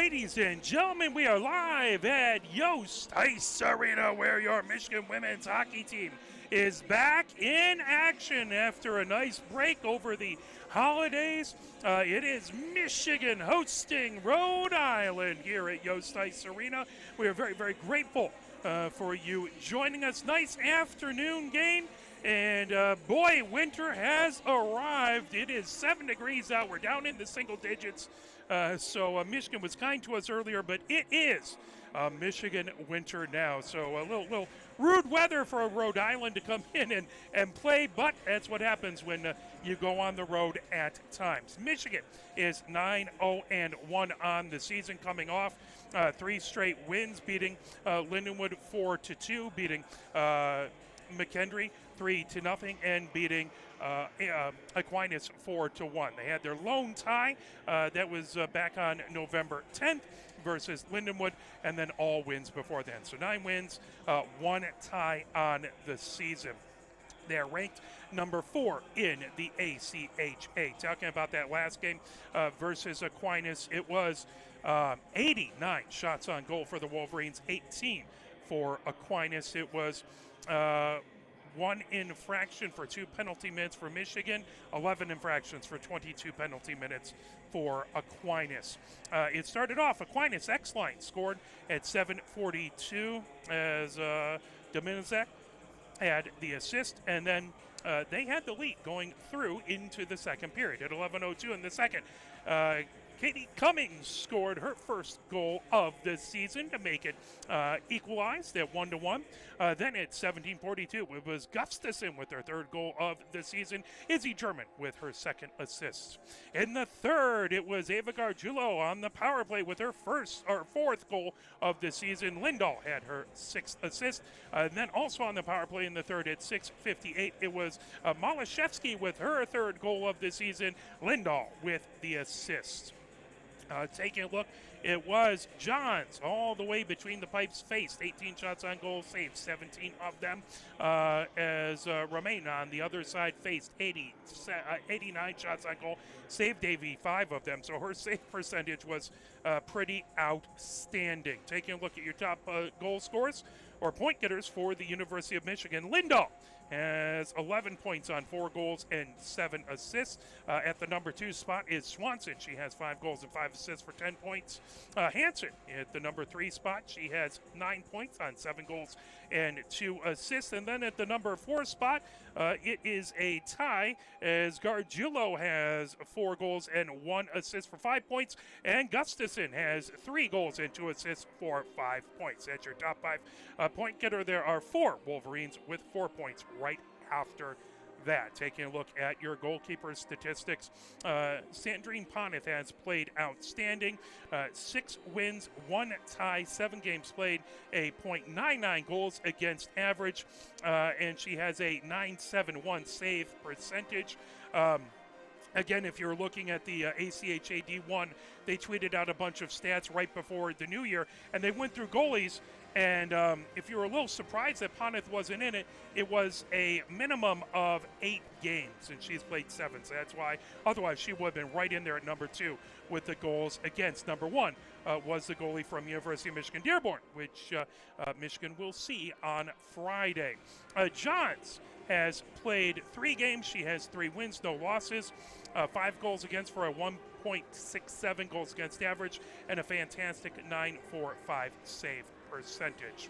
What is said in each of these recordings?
Ladies and gentlemen, we are live at Yost Ice Arena, where your Michigan women's hockey team is back in action after a nice break over the holidays. It is Michigan hosting Rhode Island here at Yost Ice Arena. We are very, very grateful for you joining us. Nice afternoon game. And boy, winter has arrived. It is 7 degrees out. We're down in the single digits. So Michigan was kind to us earlier, but it is Michigan winter now. So a little rude weather for Rhode Island to come in and play, but that's what happens when you go on the road at times. Michigan is 9-0-1 on the season, coming off 3 straight wins, beating Lindenwood 4-2, beating McKendree 3-0, and beating Aquinas 4-1. They had their lone tie that was back on November 10th versus Lindenwood, and then all wins before then. So 9 wins, 1 tie on the season. They're ranked number 4 in the ACHA. Talking about that last game versus Aquinas, it was 89 shots on goal for the Wolverines, 18 for Aquinas. It was 1 infraction for 2 penalty minutes for Michigan, 11 infractions for 22 penalty minutes for Aquinas. It started off, Aquinas X-Line scored at 7:42 as Dominizek had the assist, and then they had the lead going through into the second period at 11:02 in the second. Katie Cummings scored her first goal of the season to make it equalized at 1-1. Then at 17:42, it was Gustafson with her third goal of the season. Izzy German with her second assist. In the third, it was Ava Gargiulo on the power play with her fourth goal of the season. Lindahl had her 6th assist. And then also on the power play in the third at 6:58, it was Malashevsky with her third goal of the season. Lindahl with the assist. Taking a look, it was Johns all the way between the pipes, faced 18 shots on goal, saved 17 of them, as Romain on the other side faced 89 shots on goal, saved 85 of them. So her save percentage was pretty outstanding. Taking a look at your top goal scorers or point getters for the University of Michigan, Lindahl has 11 points on 4 goals and 7 assists. At the number 2 spot is Swanson. She has 5 goals and 5 assists for 10 points. Hansen at the number 3 spot. She has 9 points on 7 goals and 2 assists. And then at the number 4 spot, it is a tie as Gargiulo has 4 goals and 1 assist for 5 points. And Gustafson has 3 goals and 2 assists for 5 points. That's your top 5 point getter. There are 4 Wolverines with 4 points right after that. Taking a look at your goalkeeper statistics, Sandrine Poneth has played outstanding. 6 wins, 1 tie, 7 games played, a .99 goals against average, and she has a .971 save percentage. Again, if you're looking at the ACHA D1, they tweeted out a bunch of stats right before the new year, and they went through goalies. And if you were a little surprised that Poneth wasn't in it, it was a minimum of 8 games, and she's played 7. So that's why, otherwise, she would have been right in there at number 2 with the goals against. Number 1 was the goalie from University of Michigan Dearborn, which Michigan will see on Friday. Johns has played 3 games. She has 3 wins, no losses, 5 goals against for a 1.67 goals against average, and a fantastic 9.45 save percentage.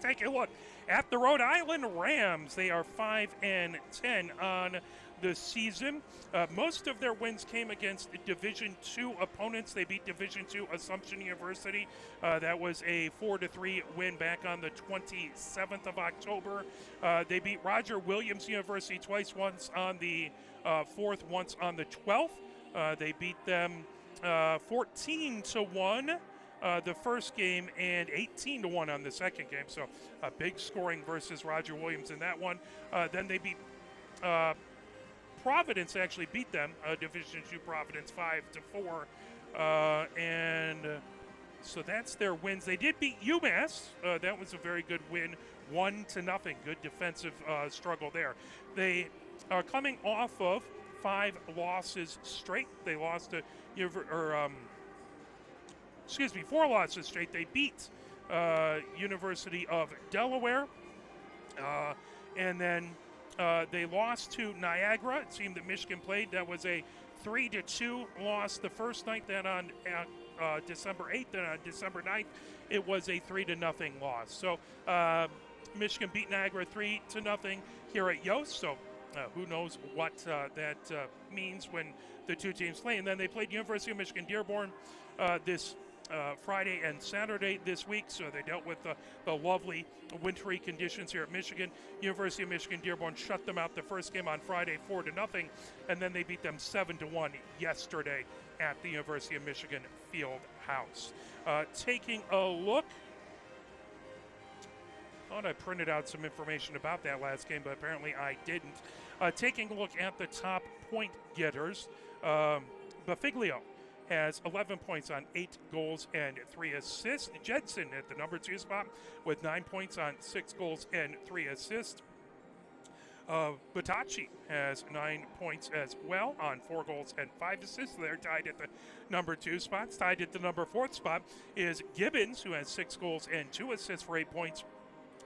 Take a look at the Rhode Island Rams. They are 5-10 on the season. Most of their wins came against Division II opponents. They beat Division II Assumption University. That was a 4-3 win back on the 27th of October. They beat Roger Williams University twice, once on the 4th, once on the 12th. They beat them 14-1. The first game and 18-1 on the second game. So a big scoring versus Roger Williams in that one. Then they beat Providence, actually beat them, Division II Providence 5-4. And so that's their wins. They did beat UMass. That was a very good win, 1-0. Good defensive struggle there. They are coming off of 5 losses straight. They lost to 4 losses straight. They beat University of Delaware, and then they lost to Niagara, a team that Michigan played. That was a 3-2 loss the first night. Then on December 8th, and on December 9th, it was a 3-0 loss. So Michigan beat Niagara 3-0 here at Yost. So who knows what that means when the two teams play. And then they played University of Michigan Dearborn this Friday and Saturday this week. So they dealt with the lovely wintry conditions here at Michigan. University of Michigan Dearborn shut them out the first game on Friday 4-0, and then they beat them 7-1 yesterday at the University of Michigan Field House. Taking a look, thought I printed out some information about that last game, but apparently I didn't. Taking a look at the top point getters, Bafiglio has 11 points on 8 goals and 3 assists. Jedson at the number 2 spot with 9 points on 6 goals and 3 assists. Batacci has 9 points as well on 4 goals and 5 assists. They're tied at the number 2 spot. Tied at the number 4 spot is Gibbons, who has 6 goals and 2 assists for 8 points.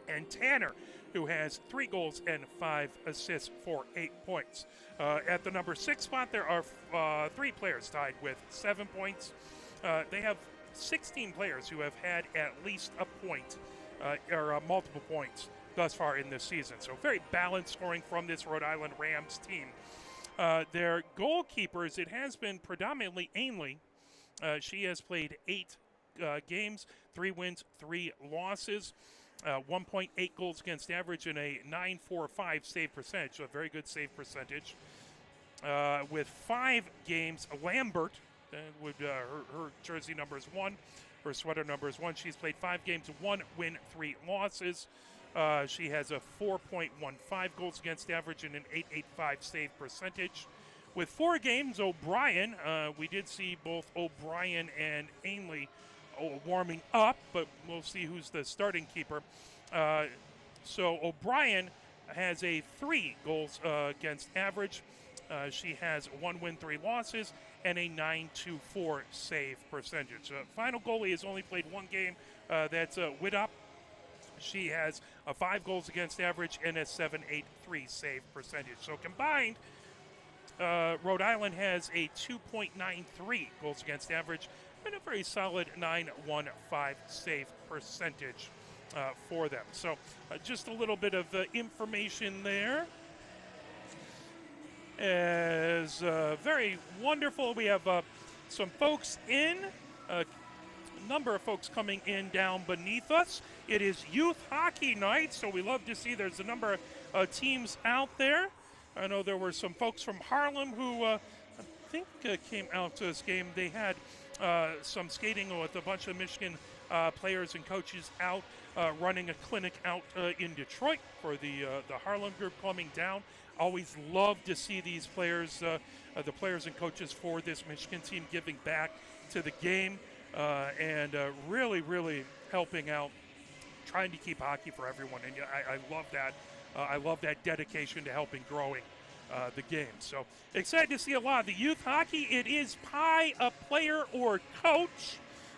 And Tanner, who has 3 goals and 5 assists for 8 points. At the number 6 spot, there are 3 players tied with 7 points. They have 16 players who have had at least a point or multiple points thus far in this season. So very balanced scoring from this Rhode Island Rams team. Their goalkeepers, it has been predominantly Ainley. She has played 8 games, 3 wins, 3 losses. 1.8 goals against average and a 9.45 save percentage, so a very good save percentage. With 5 games, Lambert, her jersey number is 1, her sweater number is 1. She's played 5 games, 1 win, 3 losses. She has a 4.15 goals against average and an 8.85 save percentage. With 4 games, O'Brien, we did see both O'Brien and Ainley warming up, but we'll see who's the starting keeper. So O'Brien has a 3 goals against average. She has 1 win, 3 losses, and a 9.24 save percentage. Final goalie has only played 1 game. That's Widup. She has a 5 goals against average and a 7.83 save percentage. So combined, Rhode Island has a 2.93 goals against average and a very solid 9.15 save percentage for them. So just a little bit of information there. Is very wonderful. We have some folks in, a number of folks coming in down beneath us. It is youth hockey night, so we love to see there's a number of teams out there. I know there were some folks from Harlem who I think came out to this game. They had some skating with a bunch of Michigan players and coaches out running a clinic out in Detroit for the Harlem group coming down. Always love to see these players, the players and coaches for this Michigan team giving back to the game and really, really helping out, trying to keep hockey for everyone. And I love that. I love that dedication to helping growing the game. So excited to see a lot of the youth hockey. It is pie a player or coach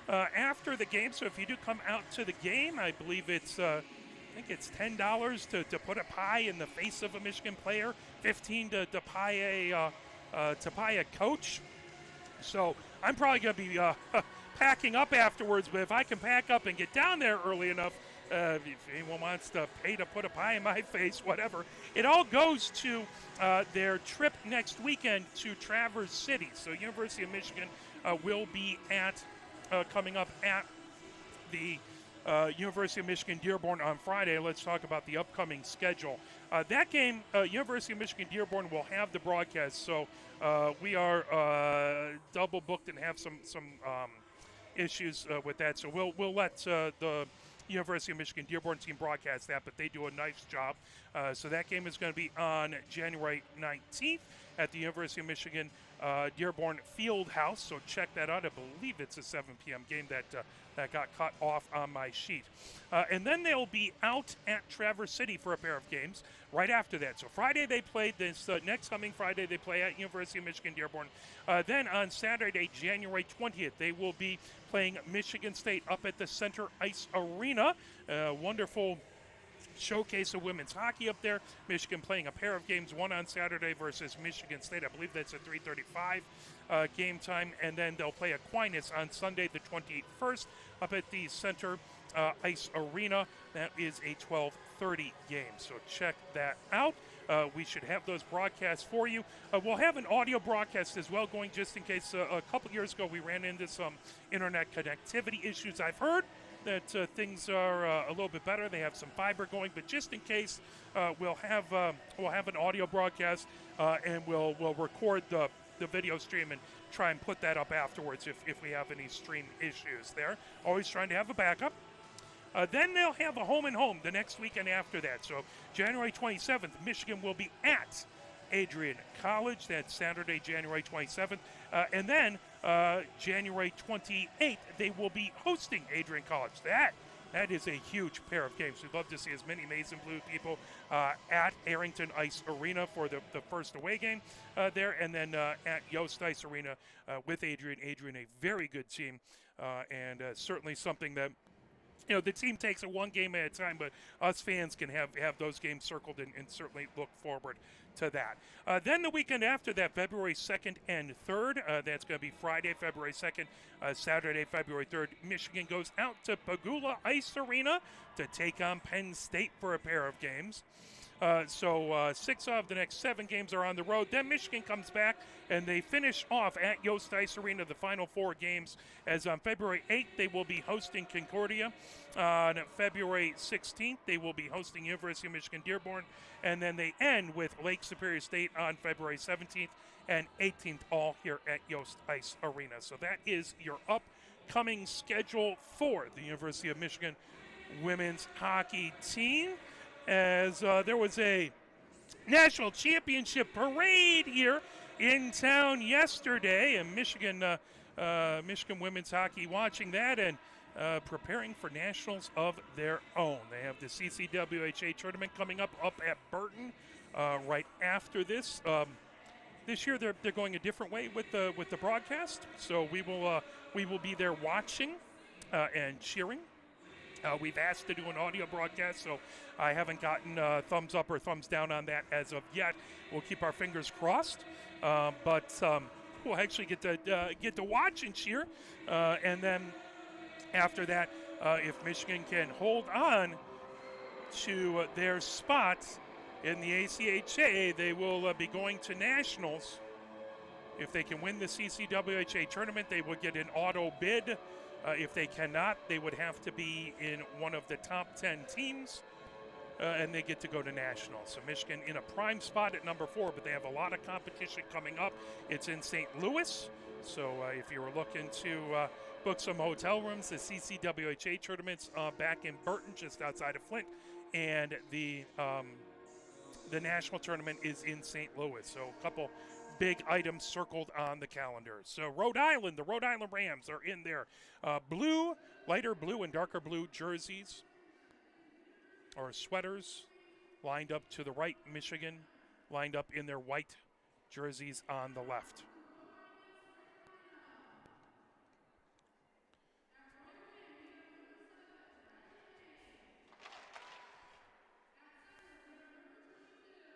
after the game. So if you do come out to the game, I believe it's I think it's $10 to put a pie in the face of a Michigan player, $15 to pie a coach. So I'm probably going to be packing up afterwards, but if I can pack up and get down there early enough, if anyone wants to pay to put a pie in my face, whatever. It all goes to their trip next weekend to Traverse City. So University of Michigan will be coming up at the University of Michigan Dearborn on Friday. Let's talk about the upcoming schedule. That game, University of Michigan Dearborn will have the broadcast. So we are double booked and have some issues with that. So we'll let the University of Michigan Dearborn team broadcast that, but they do a nice job. So that game is going to be on January 19th at the University of Michigan Dearborn Field House. So check that out. I believe it's a 7 p.m. game that got cut off on my sheet. And then they'll be out at Traverse City for a pair of games. right after that. So Friday they played this. Next coming Friday they play at University of Michigan Dearborn. Then on Saturday, January 20th, they will be playing Michigan State up at the Center Ice Arena. Wonderful showcase of women's hockey up there. Michigan playing a pair of games, one on Saturday versus Michigan State. I believe that's at 3:35 game time. And then they'll play Aquinas on Sunday the 21st up at the Center Ice Arena. That is a 12:30 game. So check that out. We should have those broadcasts for you. We'll have an audio broadcast as well going, just in case. A couple years ago we ran into some internet connectivity issues. I've heard that things are a little bit better. They have some fiber going, but just in case, we'll have an audio broadcast and we'll record the video stream and try and put that up afterwards if we have any stream issues there. Always trying to have a backup. Then they'll have a home and home the next weekend after that. So January 27th, Michigan will be at Adrian College. That's Saturday, January 27th. And then January 28th, they will be hosting Adrian College. That is a huge pair of games. We'd love to see as many maize and blue people at Arrington Ice Arena for the first away game there, and then at Yost Ice Arena with Adrian. Adrian, a very good team, and certainly something that, you know, the team takes it one game at a time, but us fans can have those games circled and certainly look forward to that. Then the weekend after that, February 2nd and 3rd, that's going to be Friday, February 2nd, Saturday, February 3rd. Michigan goes out to Pagula Ice Arena to take on Penn State for a pair of games. So 6 of the next 7 games are on the road. Then Michigan comes back, and they finish off at Yost Ice Arena the final 4 games, as on February 8th, they will be hosting Concordia. On February 16th, they will be hosting University of Michigan Dearborn. And then they end with Lake Superior State on February 17th and 18th, all here at Yost Ice Arena. So that is your upcoming schedule for the University of Michigan women's hockey team. As there was a national championship parade here in town yesterday, and Michigan women's hockey watching that and preparing for nationals of their own. They have the CCWHA tournament coming up at Burton right after this. This year they're going a different way with the broadcast, so we will be there watching and cheering. We've asked to do an audio broadcast, so I haven't gotten thumbs up or thumbs down on that as of yet. We'll keep our fingers crossed, but we'll actually get to watch and cheer. And then after that, if Michigan can hold on to their spot in the ACHA, they will be going to nationals. If they can win the CCWHA tournament, they will get an auto bid. If they cannot, they would have to be in one of the top 10 teams, and they get to go to nationals. So Michigan in a prime spot at number 4, but they have a lot of competition coming up. It's in St. Louis, so if you were looking to book some hotel rooms, the CCWHA tournament's back in Burton, just outside of Flint, and the national tournament is in St. Louis. So a couple big items circled on the calendar. So Rhode Island, the Rhode Island Rams are in there. Blue, lighter blue and darker blue jerseys or sweaters lined up to the right. Michigan lined up in their white jerseys on the left.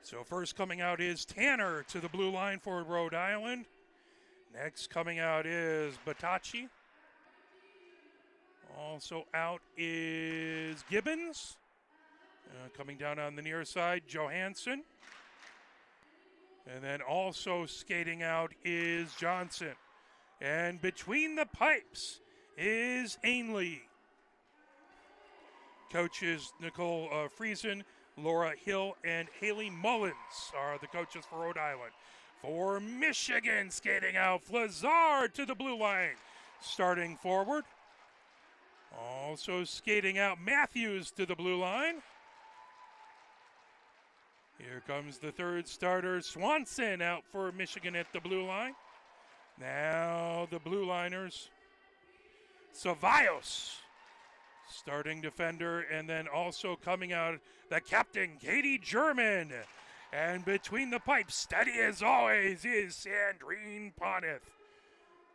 So first coming out is Tanner to the blue line for Rhode Island. Next coming out is Batachi. Also out is Gibbons. Coming down on the near side, Johansson. And then also skating out is Johnson. And between the pipes is Ainley. Coaches Nicole Friesen, Laura Hill, and Haley Mullins are the coaches for Rhode Island. For Michigan, skating out, Flazard to the blue line, starting forward. Also skating out, Matthews to the blue line. Here comes the third starter, Swanson, out for Michigan at the blue line. Now the blue liners, Cevallos Starting defender, and then also coming out, the captain, Katie German. And between the pipes, steady as always, is Sandrine Poneth.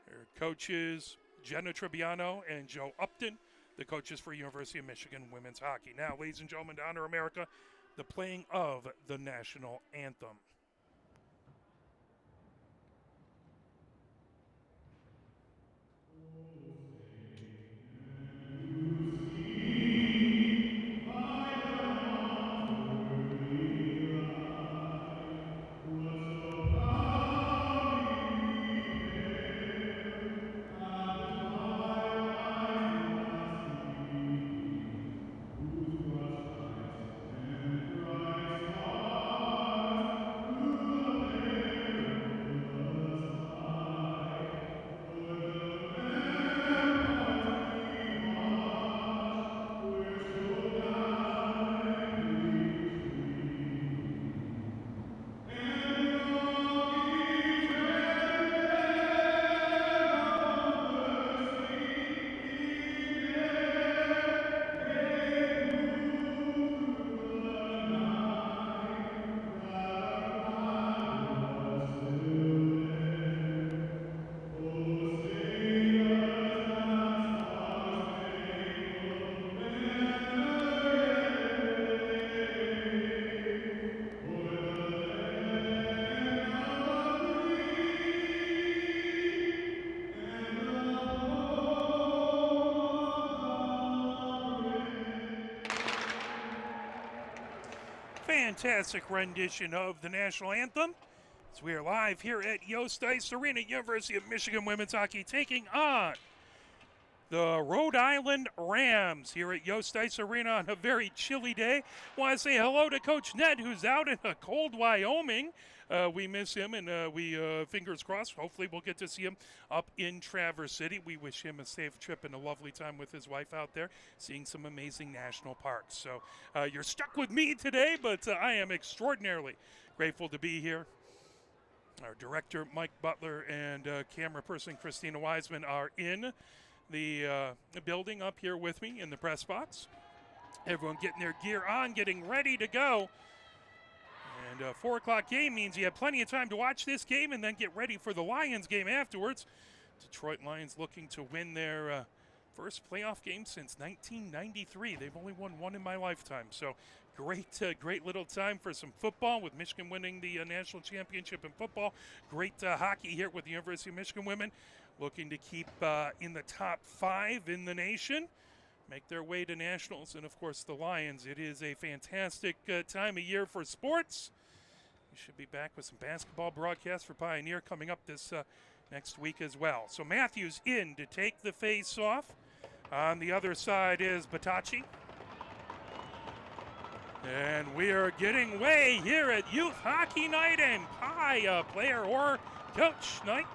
Her coaches, Jenna Tribbiano and Joe Upton, the coaches for University of Michigan women's hockey. Now, ladies and gentlemen, to honor America, the playing of the national anthem. Fantastic rendition of the national anthem. As we are live here at Yost Ice Arena, University of Michigan women's hockey taking on the Rhode Island Rams here at Yost Ice Arena on a very chilly day. Want to say hello to Coach Ned, who's out in a cold Wyoming. We miss him, and we, fingers crossed, hopefully we'll get to see him up in Traverse City. We wish him a safe trip and a lovely time with his wife out there, seeing some amazing national parks. So you're stuck with me today, but I am extraordinarily grateful to be here. Our director, Mike Butler, and camera person, Christina Wiseman, are in the building up here with me in the press box. Everyone getting their gear on, getting ready to go. And a 4 o'clock game means you have plenty of time to watch this game and then get ready for the Lions game afterwards. Detroit Lions looking to win their first playoff game since 1993. They've only won one in my lifetime. So great little time for some football, with Michigan winning the national championship in football. Great hockey here with the University of Michigan women, looking to keep in the top 5 in the nation, make their way to nationals. And of course the Lions. It is a fantastic time of year for sports. We should be back with some basketball broadcasts for Pioneer coming up this next week as well. So Matthews in to take the face off. On the other side is Batachi. And we are getting way here at Youth Hockey Night and Pie player or coach night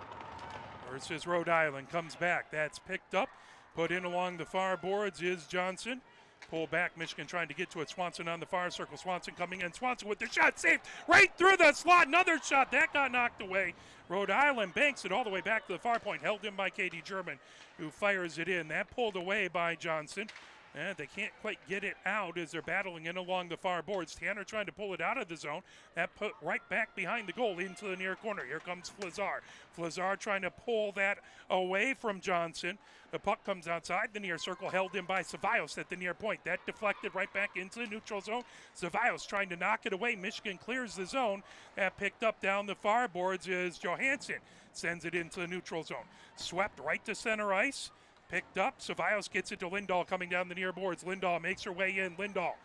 versus Rhode Island. Comes back. That's picked up. Put in along the far boards is Johnson. Pull back, Michigan trying to get to it. Swanson on the far circle. Swanson coming in. Swanson with the shot saved right through the slot. Another shot. That got knocked away. Rhode Island banks it all the way back to the far point. Held in by Katie German, who fires it in. That pulled away by Johnson. And they can't quite get it out as they're battling in along the far boards. Tanner trying to pull it out of the zone. That put right back behind the goal into the near corner. Here comes Flazar. Flazar trying to pull that away from Johnson. The puck comes outside the near circle, held in by Ceballos at the near point. That deflected right back into the neutral zone. Ceballos trying to knock it away. Michigan clears the zone. That picked up down the far boards is Johansson. Sends it into the neutral zone. Swept right to center ice. Picked up. Ceballos gets it to Lindahl coming down the near boards. Lindahl makes her way in. Lindahl,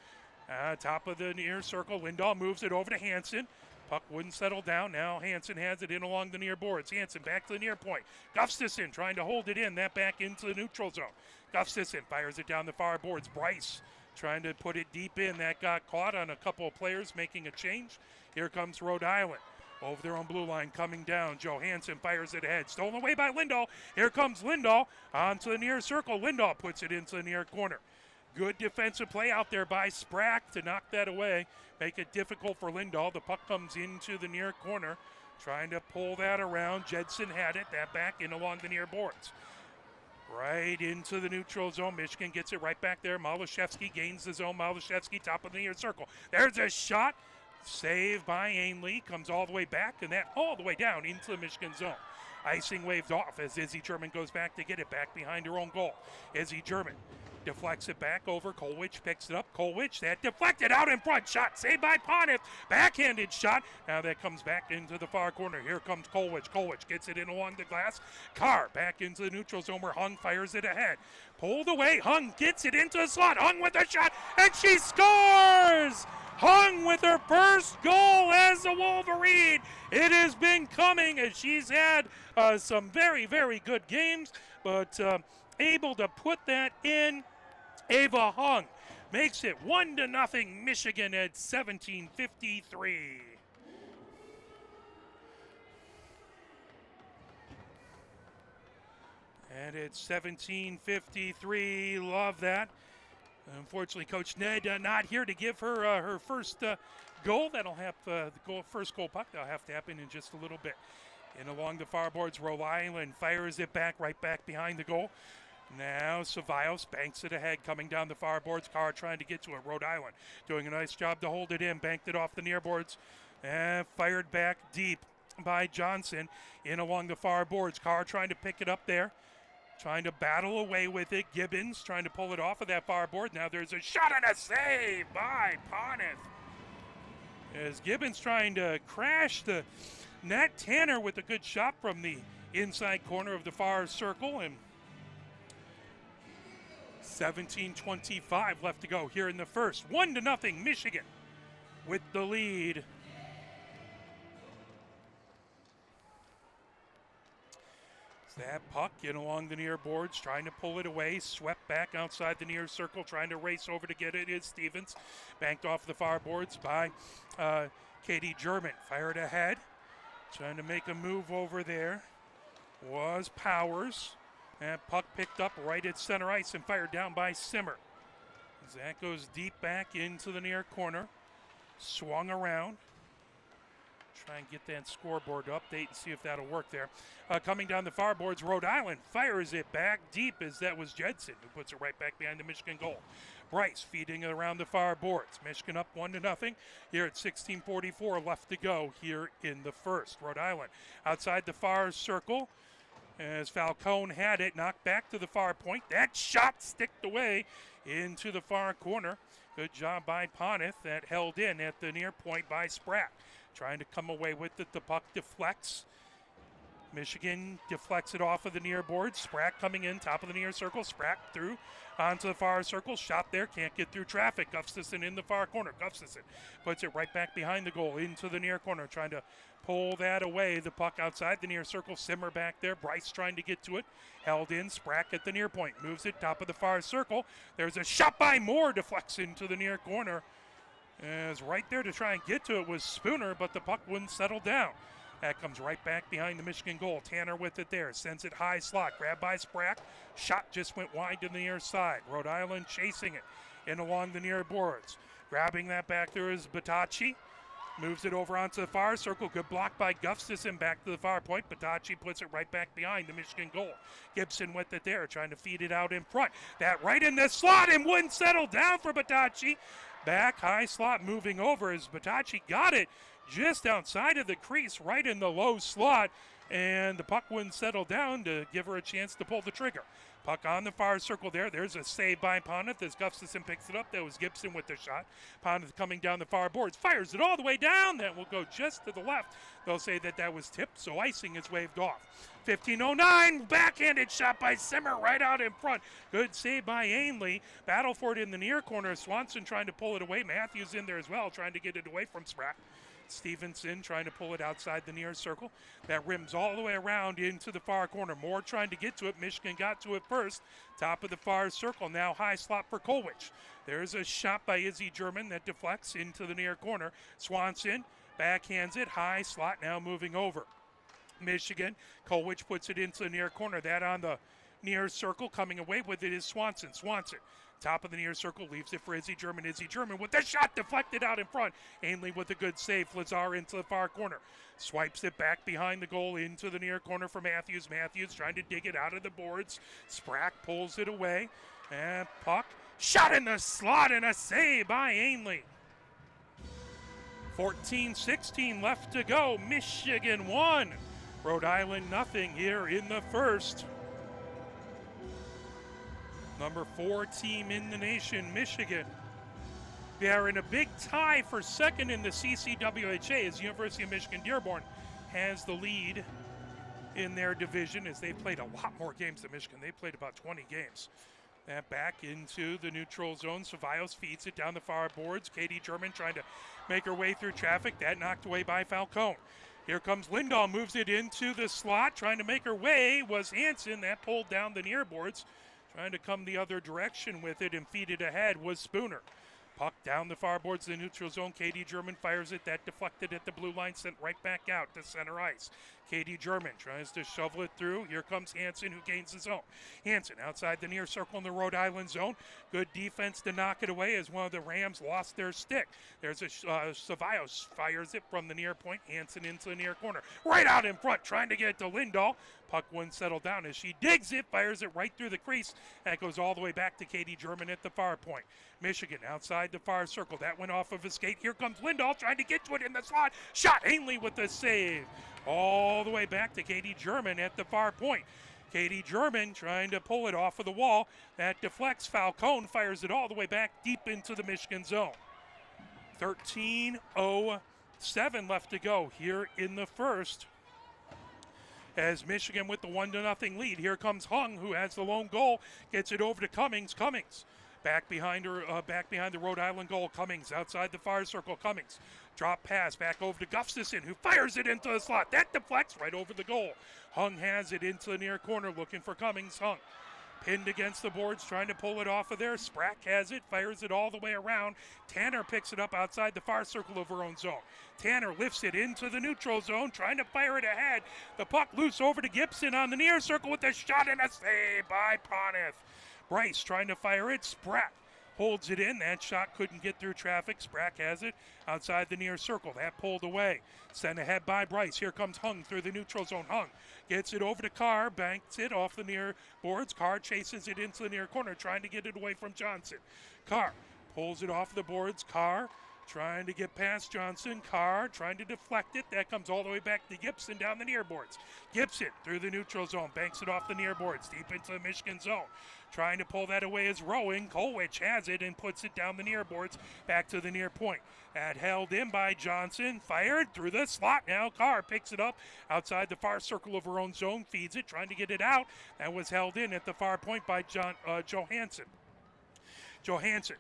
top of the near circle. Lindahl moves it over to Hansen. Puck wouldn't settle down. Now Hansen has it in along the near boards. Hansen back to the near point. Gustafson trying to hold it in. That back into the neutral zone. Gustafson fires it down the far boards. Bryce trying to put it deep in. That got caught on a couple of players making a change. Here comes Rhode Island. Over their own blue line, coming down. Johansson fires it ahead. Stolen away by Lindahl. Here comes Lindahl onto the near circle. Lindahl puts it into the near corner. Good defensive play out there by Sprack to knock that away. Make it difficult for Lindahl. The puck comes into the near corner. Trying to pull that around. Jedson had it. That back in along the near boards. Right into the neutral zone. Michigan gets it right back there. Malashevsky gains the zone. Malashevsky, top of the near circle. There's a shot. Saved by Ainley. Comes all the way back, and that all the way down into the Michigan zone. Icing waved off as Izzy German goes back to get it back behind her own goal. Izzy German deflects it back over. Kolwich picks it up. Kolwich, that deflected out in front. Shot saved by Pontiff. Backhanded shot. Now that comes back into the far corner. Here comes Kolwich. Kolwich gets it in along the glass. Carr back into the neutral zone where Hung fires it ahead. Pulled away. Hung gets it into the slot. Hung with a shot, and she scores! Hung with her first goal as a Wolverine. It has been coming as she's had some very, very good games, but able to put that in. Ava Hung makes it 1-0 Michigan at 17:53. And it's 17:53. Love that. Unfortunately, Coach Ned not here to give her her first goal. That'll have first goal puck. That'll have to happen in just a little bit. And along the far boards, Rhode Island fires it back right back behind the goal. Now Cevallos banks it ahead, coming down the far boards. Carr trying to get to it. Rhode Island doing a nice job to hold it in. Banked it off the near boards and fired back deep by Johnson in along the far boards. Carr trying to pick it up there. Trying to battle away with it. Gibbons trying to pull it off of that far board. Now there's a shot and a save by Pontiff. As Gibbons trying to crash the net. Tanner with a good shot from the inside corner of the far circle. And 17:25 left to go here in the first. 1-0 Michigan with the lead. That puck in along the near boards, trying to pull it away, swept back outside the near circle, trying to race over to get it is Stevens. Banked off the far boards by Katie German. Fired ahead, trying to make a move over there was Powers. That puck picked up right at center ice and fired down by Simmer. As that goes deep back into the near corner, swung around. Try and get that scoreboard update and see if that'll work there. Coming down the far boards, Rhode Island fires it back deep as that was Jedson who puts it right back behind the Michigan goal. Bryce feeding it around the far boards. Michigan up 1-0 here at 16:44 left to go here in the first. Rhode Island outside the far circle as Falcone had it, knocked back to the far point. That shot sticked away into the far corner. Good job by Pontiff. That held in at the near point by Spratt. Trying to come away with it. The puck deflects. Michigan deflects it off of the near board. Spratt coming in, top of the near circle. Spratt through onto the far circle. Shot there, can't get through traffic. Gustafson in the far corner. Gustafson puts it right back behind the goal into the near corner. Trying to pull that away. The puck outside the near circle. Simmer back there. Bryce trying to get to it. Held in. Spratt at the near point. Moves it top of the far circle. There's a shot by Moore. Deflects into the near corner. As right there to try and get to it was Spooner, but the puck wouldn't settle down. That comes right back behind the Michigan goal. Tanner with it there. Sends it high slot. Grabbed by Spratt. Shot just went wide to the near side. Rhode Island chasing it in along the near boards. Grabbing that back there is Batacci. Moves it over onto the far circle. Good block by Gustafson back to the far point. Batacci puts it right back behind the Michigan goal. Gibson with it there, trying to feed it out in front. That right in the slot and wouldn't settle down for Batacci. Back high slot moving over as Batacci got it just outside of the crease, right in the low slot. And the puck wouldn't settle down to give her a chance to pull the trigger. Puck on the far circle there. There's a save by Pontiff as Gustafson picks it up. That was Gibson with the shot. Pontiff coming down the far boards. Fires it all the way down. That will go just to the left. They'll say that that was tipped, so icing is waved off. 15:09. Backhanded shot by Simmer right out in front. Good save by Ainley. Battle for it in the near corner. Swanson trying to pull it away. Matthews in there as well, trying to get it away from Spratt. Stevenson trying to pull it outside the near circle. That rims all the way around into the far corner. Moore trying to get to it. Michigan got to it first. Top of the far circle. Now high slot for Kolwich. There's a shot by Izzy German that deflects into the near corner. Swanson backhands it. High slot now moving over. Michigan. Kolwich puts it into the near corner. That on the near circle. Coming away with it is Swanson. Swanson, top of the near circle, leaves it for Izzy German. Izzy German with the shot deflected out in front. Ainley with a good save. Flazar into the far corner. Swipes it back behind the goal into the near corner for Matthews. Matthews trying to dig it out of the boards. Sprack pulls it away. And puck. Shot in the slot and a save by Ainley. 14-16 left to go. Michigan 1. Rhode Island nothing here in the first. Number 4 team in the nation, Michigan. They are in a big tie for second in the CCWHA as University of Michigan Dearborn has the lead in their division as they played a lot more games than Michigan. They played about 20 games. And back into the neutral zone. Cevallos feeds it down the far boards. Katie German trying to make her way through traffic. That knocked away by Falcone. Here comes Lindahl, moves it into the slot. Trying to make her way was Hansen. That pulled down the near boards. Trying to come the other direction with it and feed it ahead was Spooner. Puck down the far boards, the neutral zone. Katie German fires it. That deflected at the blue line, sent right back out to center ice. Katie German tries to shovel it through. Here comes Hansen, who gains the zone. Hansen outside the near circle in the Rhode Island zone. Good defense to knock it away as one of the Rams lost their stick. There's a Cevallos fires it from the near point. Hansen into the near corner. Right out in front, trying to get it to Lindahl. Puck wouldn't settle down as she digs it, fires it right through the crease. That goes all the way back to Katie German at the far point. Michigan outside the far circle. That went off of his skate. Here comes Lindahl trying to get to it in the slot. Shot Ainley with the save. All the way back to Katie German at the far point. Katie German trying to pull it off of the wall. That deflects. Falcone fires it all the way back deep into the Michigan zone. 13:07 left to go here in the first. As Michigan with the 1-0 lead. Here comes Hung, who has the lone goal. Gets it over to Cummings. Cummings back behind her, back behind the Rhode Island goal. Cummings outside the far circle. Cummings drop pass back over to Gustafson, who fires it into the slot. That deflects right over the goal. Hung has it into the near corner, looking for Cummings. Hung pinned against the boards, trying to pull it off of there. Sprack has it, fires it all the way around. Tanner picks it up outside the far circle of her own zone. Tanner lifts it into the neutral zone, trying to fire it ahead. The puck loose over to Gibson on the near circle with a shot and a save by Poneth. Bryce trying to fire it. Sprack holds it in. That shot couldn't get through traffic. Sprack has it outside the near circle. That pulled away. Sent ahead by Bryce. Here comes Hung through the neutral zone. Hung gets it over to Carr. Banks it off the near boards. Carr chases it into the near corner, trying to get it away from Johnson. Carr pulls it off the boards. Carr trying to get past Johnson. Carr trying to deflect it. That comes all the way back to Gibson down the near boards. Gibson through the neutral zone. Banks it off the near boards. Deep into the Michigan zone. Trying to pull that away is Rowan. Kolwich has it and puts it down the near boards. Back to the near point. That held in by Johnson. Fired through the slot. Now Carr picks it up outside the far circle of her own zone. Feeds it. Trying to get it out. That was held in at the far point by Johansson. Johansson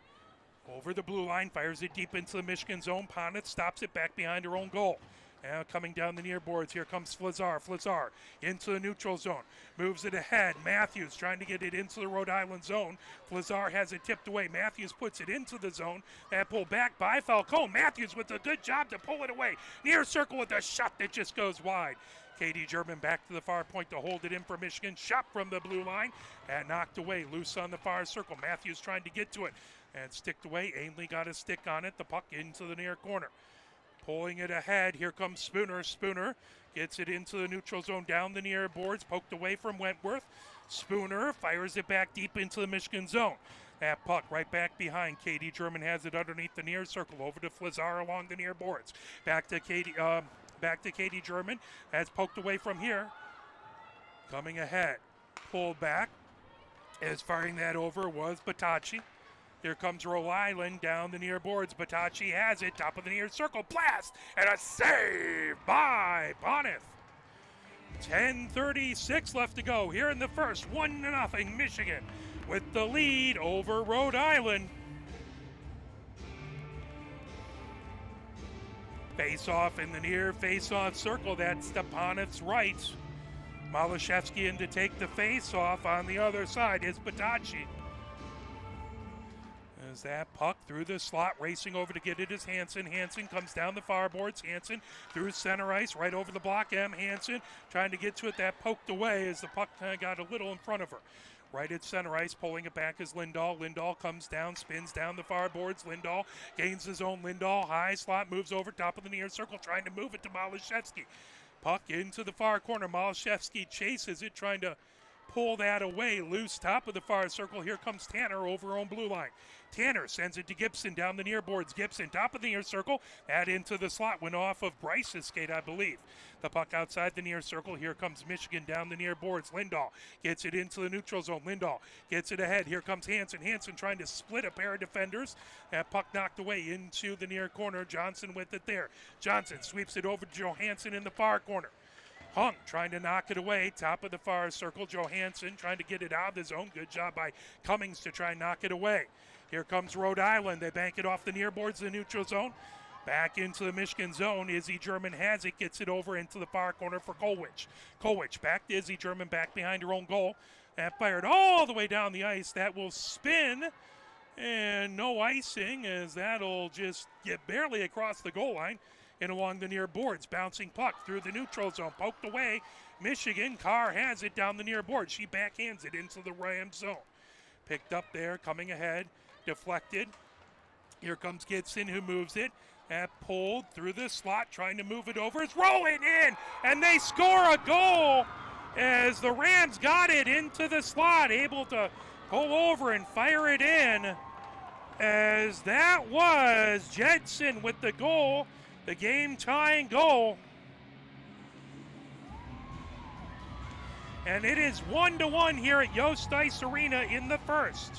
over the blue line, fires it deep into the Michigan zone. Poneth stops it back behind her own goal. Now coming down the near boards, here comes Flazar. Flazar into the neutral zone. Moves it ahead. Matthews trying to get it into the Rhode Island zone. Flazar has it tipped away. Matthews puts it into the zone. That pulled back by Falcone. Matthews with a good job to pull it away. Near circle with a shot that just goes wide. Katie German back to the far point to hold it in for Michigan. Shot from the blue line. And knocked away. Loose on the far circle. Matthews trying to get to it. And sticked away. Ainley got a stick on it. The puck into the near corner. Pulling it ahead. Here comes Spooner. Spooner gets it into the neutral zone down the near boards. Poked away from Wentworth. Spooner fires it back deep into the Michigan zone. That puck right back behind. Katie German has it underneath the near circle. Over to Flazar along the near boards. Back to Katie German. That's poked away from here. Coming ahead. Pulled back. As firing that over was Batacci. Here comes Rhode Island down the near boards. Batacci has it. Top of the near circle. Blast! And a save by Poneth. 10:36 left to go here in the first. 1-0 Michigan with the lead over Rhode Island. Face-off in the near face-off circle. That's to Poneth's right. Malashevsky in to take the face-off. On the other side is Batacci. As that puck through the slot, racing over to get it is Hansen. Hansen comes down the far boards. Hansen through center ice, right over the block. Hansen trying to get to it. That poked away as the puck got a little in front of her. Right at center ice, pulling it back is Lindahl. Lindahl comes down, spins down the far boards. Lindahl gains his own. Lindahl, high slot, moves over top of the near circle, trying to move it to Malashevsky. Puck into the far corner. Malashevsky chases it, trying to pull that away. Loose top of the far circle. Here comes Tanner over on blue line. Tanner sends it to Gibson down the near boards. Gibson, top of the near circle. That into the slot. Went off of Bryce's skate, I believe. The puck outside the near circle. Here comes Michigan down the near boards. Lindahl gets it into the neutral zone. Lindahl gets it ahead. Here comes Hansen. Hansen trying to split a pair of defenders. That puck knocked away into the near corner. Johnson with it there. Johnson sweeps it over to Johansson in the far corner. Hung trying to knock it away, top of the far circle. Johansson trying to get it out of the zone. Good job by Cummings to try and knock it away. Here comes Rhode Island. They bank it off the near boards, the neutral zone. Back into the Michigan zone. Izzy German has it, gets it over into the far corner for Kolwich. Kolwich back to Izzy German, back behind her own goal. That fired all the way down the ice. That will spin, and no icing, as that'll just get barely across the goal line and along the near boards. Bouncing puck through the neutral zone, poked away. Michigan, Carr has it down the near board. She backhands it into the Rams zone. Picked up there, coming ahead, deflected. Here comes Gibson, who moves it. That pulled through the slot, trying to move it over. It's rolling in, and they score a goal as the Rams got it into the slot, able to pull over and fire it in, as that was Jedson with the goal. The game-tying goal. And it is 1-1 here at Yost Ice Arena in the first.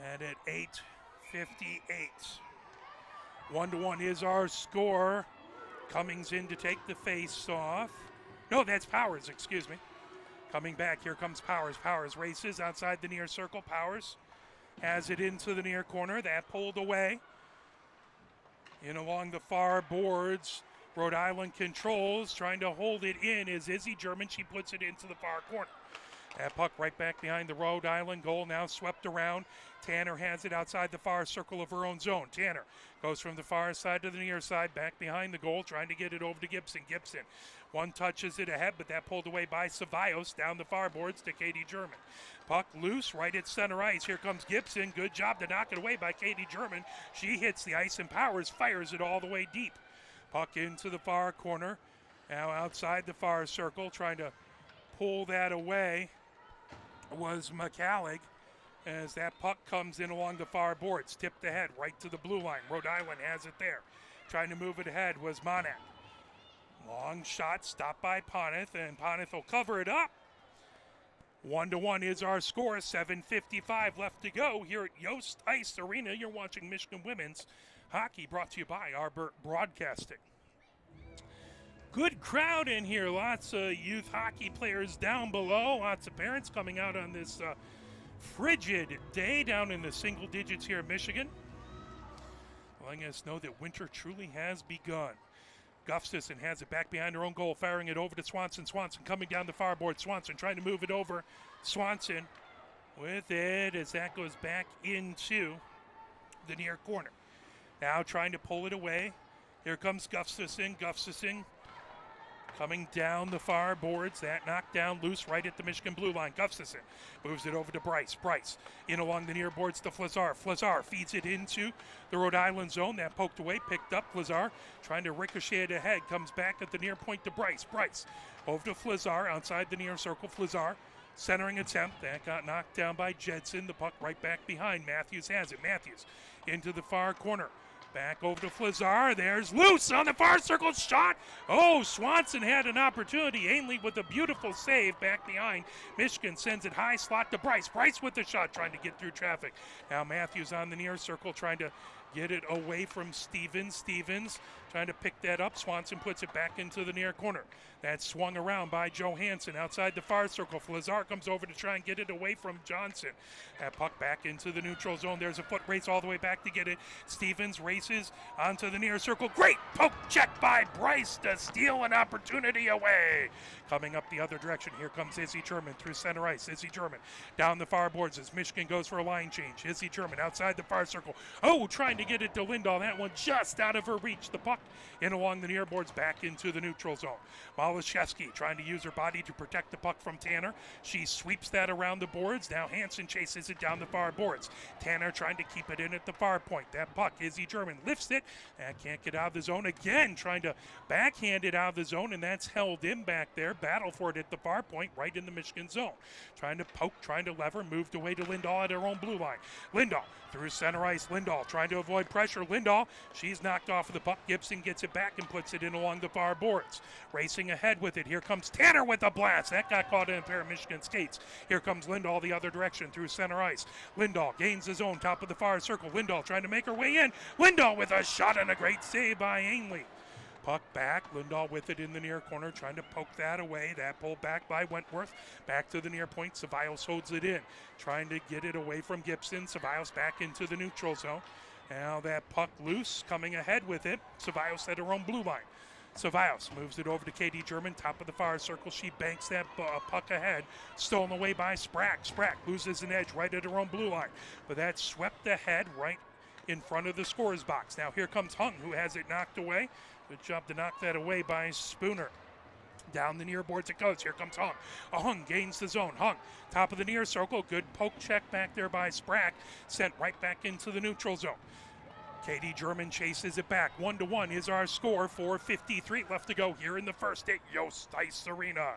And at 8:58. 1-1 is our score. Cummings in to take the face off. No, that's Powers, excuse me. Coming back, here comes Powers. Powers races outside the near circle. Powers has it into the near corner. That pulled away. In along the far boards, Rhode Island controls, trying to hold it in is Izzy German. She puts it into the far corner. That puck right back behind the Rhode Island goal, now swept around. Tanner has it outside the far circle of her own zone. Tanner goes from the far side to the near side, back behind the goal, trying to get it over to Gibson. Gibson, one touches it ahead, but that pulled away by Ceballos down the far boards to Katie German. Puck loose right at center ice. Here comes Gibson. Good job to knock it away by Katie German. She hits the ice and Powers fires it all the way deep. Puck into the far corner. Now outside the far circle, trying to pull that away was McCallig, as that puck comes in along the far boards, tipped ahead right to the blue line. Rhode Island has it there. Trying to move it ahead was Monak. Long shot stopped by Poneth, and Poneth will cover it up. 1-1 is our score. 7:55 left to go here at Yost Ice Arena. You're watching Michigan Women's Hockey, brought to you by Arbor Broadcasting. Good crowd in here. Lots of youth hockey players down below. Lots of parents coming out on this frigid day down in the single digits here in Michigan, letting us know that winter truly has begun. Gustafson has it back behind her own goal, firing it over to Swanson. Swanson coming down the far board. Swanson trying to move it over. Swanson with it as that goes back into the near corner. Now trying to pull it away. Here comes Gustafson. Gustafson coming down the far boards. That knocked down loose right at the Michigan blue line. Gustafson moves it over to Bryce. Bryce in along the near boards to Flazar. Flazar feeds it into the Rhode Island zone. That poked away, picked up. Flazar trying to ricochet it ahead. Comes back at the near point to Bryce. Bryce over to Flazar outside the near circle. Flazar centering attempt. That got knocked down by Jedson. The puck right back behind. Matthews has it. Matthews into the far corner. Back over to Flazar. There's loose on the far circle shot. Oh, Swanson had an opportunity. Ainley with a beautiful save back behind. Michigan sends it high slot to Bryce. Bryce with the shot, trying to get through traffic. Now Matthews on the near circle, trying to get it away from Stevens. Stevens trying to pick that up. Swanson puts it back into the near corner. That's swung around by Johansson outside the far circle. Flazar comes over to try and get it away from Johnson. That puck back into the neutral zone. There's a foot race all the way back to get it. Stevens races onto the near circle. Great poke check by Bryce to steal an opportunity away. Coming up the other direction, here comes Izzy German through center ice. Izzy German down the far boards as Michigan goes for a line change. Izzy German outside the far circle. Oh, trying to get it to Lindahl. That one just out of her reach. The puck in along the near boards back into the neutral zone. Malashevsky trying to use her body to protect the puck from Tanner. She sweeps that around the boards. Now Hansen chases it down the far boards. Tanner trying to keep it in at the far point. That puck, Izzy German lifts it. That can't get out of the zone. Again, trying to backhand it out of the zone, and that's held in back there. Battle for it at the far point, right in the Michigan zone. Trying to poke, trying to lever, moved away to Lindahl at her own blue line. Lindahl through center ice. Lindahl trying to avoid pressure. Lindahl, she's knocked off of the puck. Gibson gets it back and puts it in along the far boards. Racing ahead with it. Here comes Tanner with a blast. That got caught in a pair of Michigan skates. Here comes Lindahl the other direction through center ice. Lindahl gains his own top of the far circle. Lindahl trying to make her way in. Lindahl with a shot and a great save by Ainley. Puck back, Lindahl with it in the near corner, trying to poke that away. That pulled back by Wentworth. Back to the near point, Ceballos holds it in. Trying to get it away from Gibson. Ceballos back into the neutral zone. Now that puck loose, coming ahead with it. Ceballos at her own blue line. Ceballos moves it over to Katie German, top of the far circle. She banks that puck ahead, stolen away by Sprack. Sprack loses an edge right at her own blue line. But that's swept ahead right in front of the scorer's box. Now here comes Hung, who has it knocked away. Good job to knock that away by Spooner. Down the near boards it goes. Here comes Hung. Hung gains the zone. Hung, top of the near circle. Good poke check back there by Sprack. Sent right back into the neutral zone. Katie German chases it back. 1-1 is our score. 4:53 left to go here in the first at Yost Ice Arena.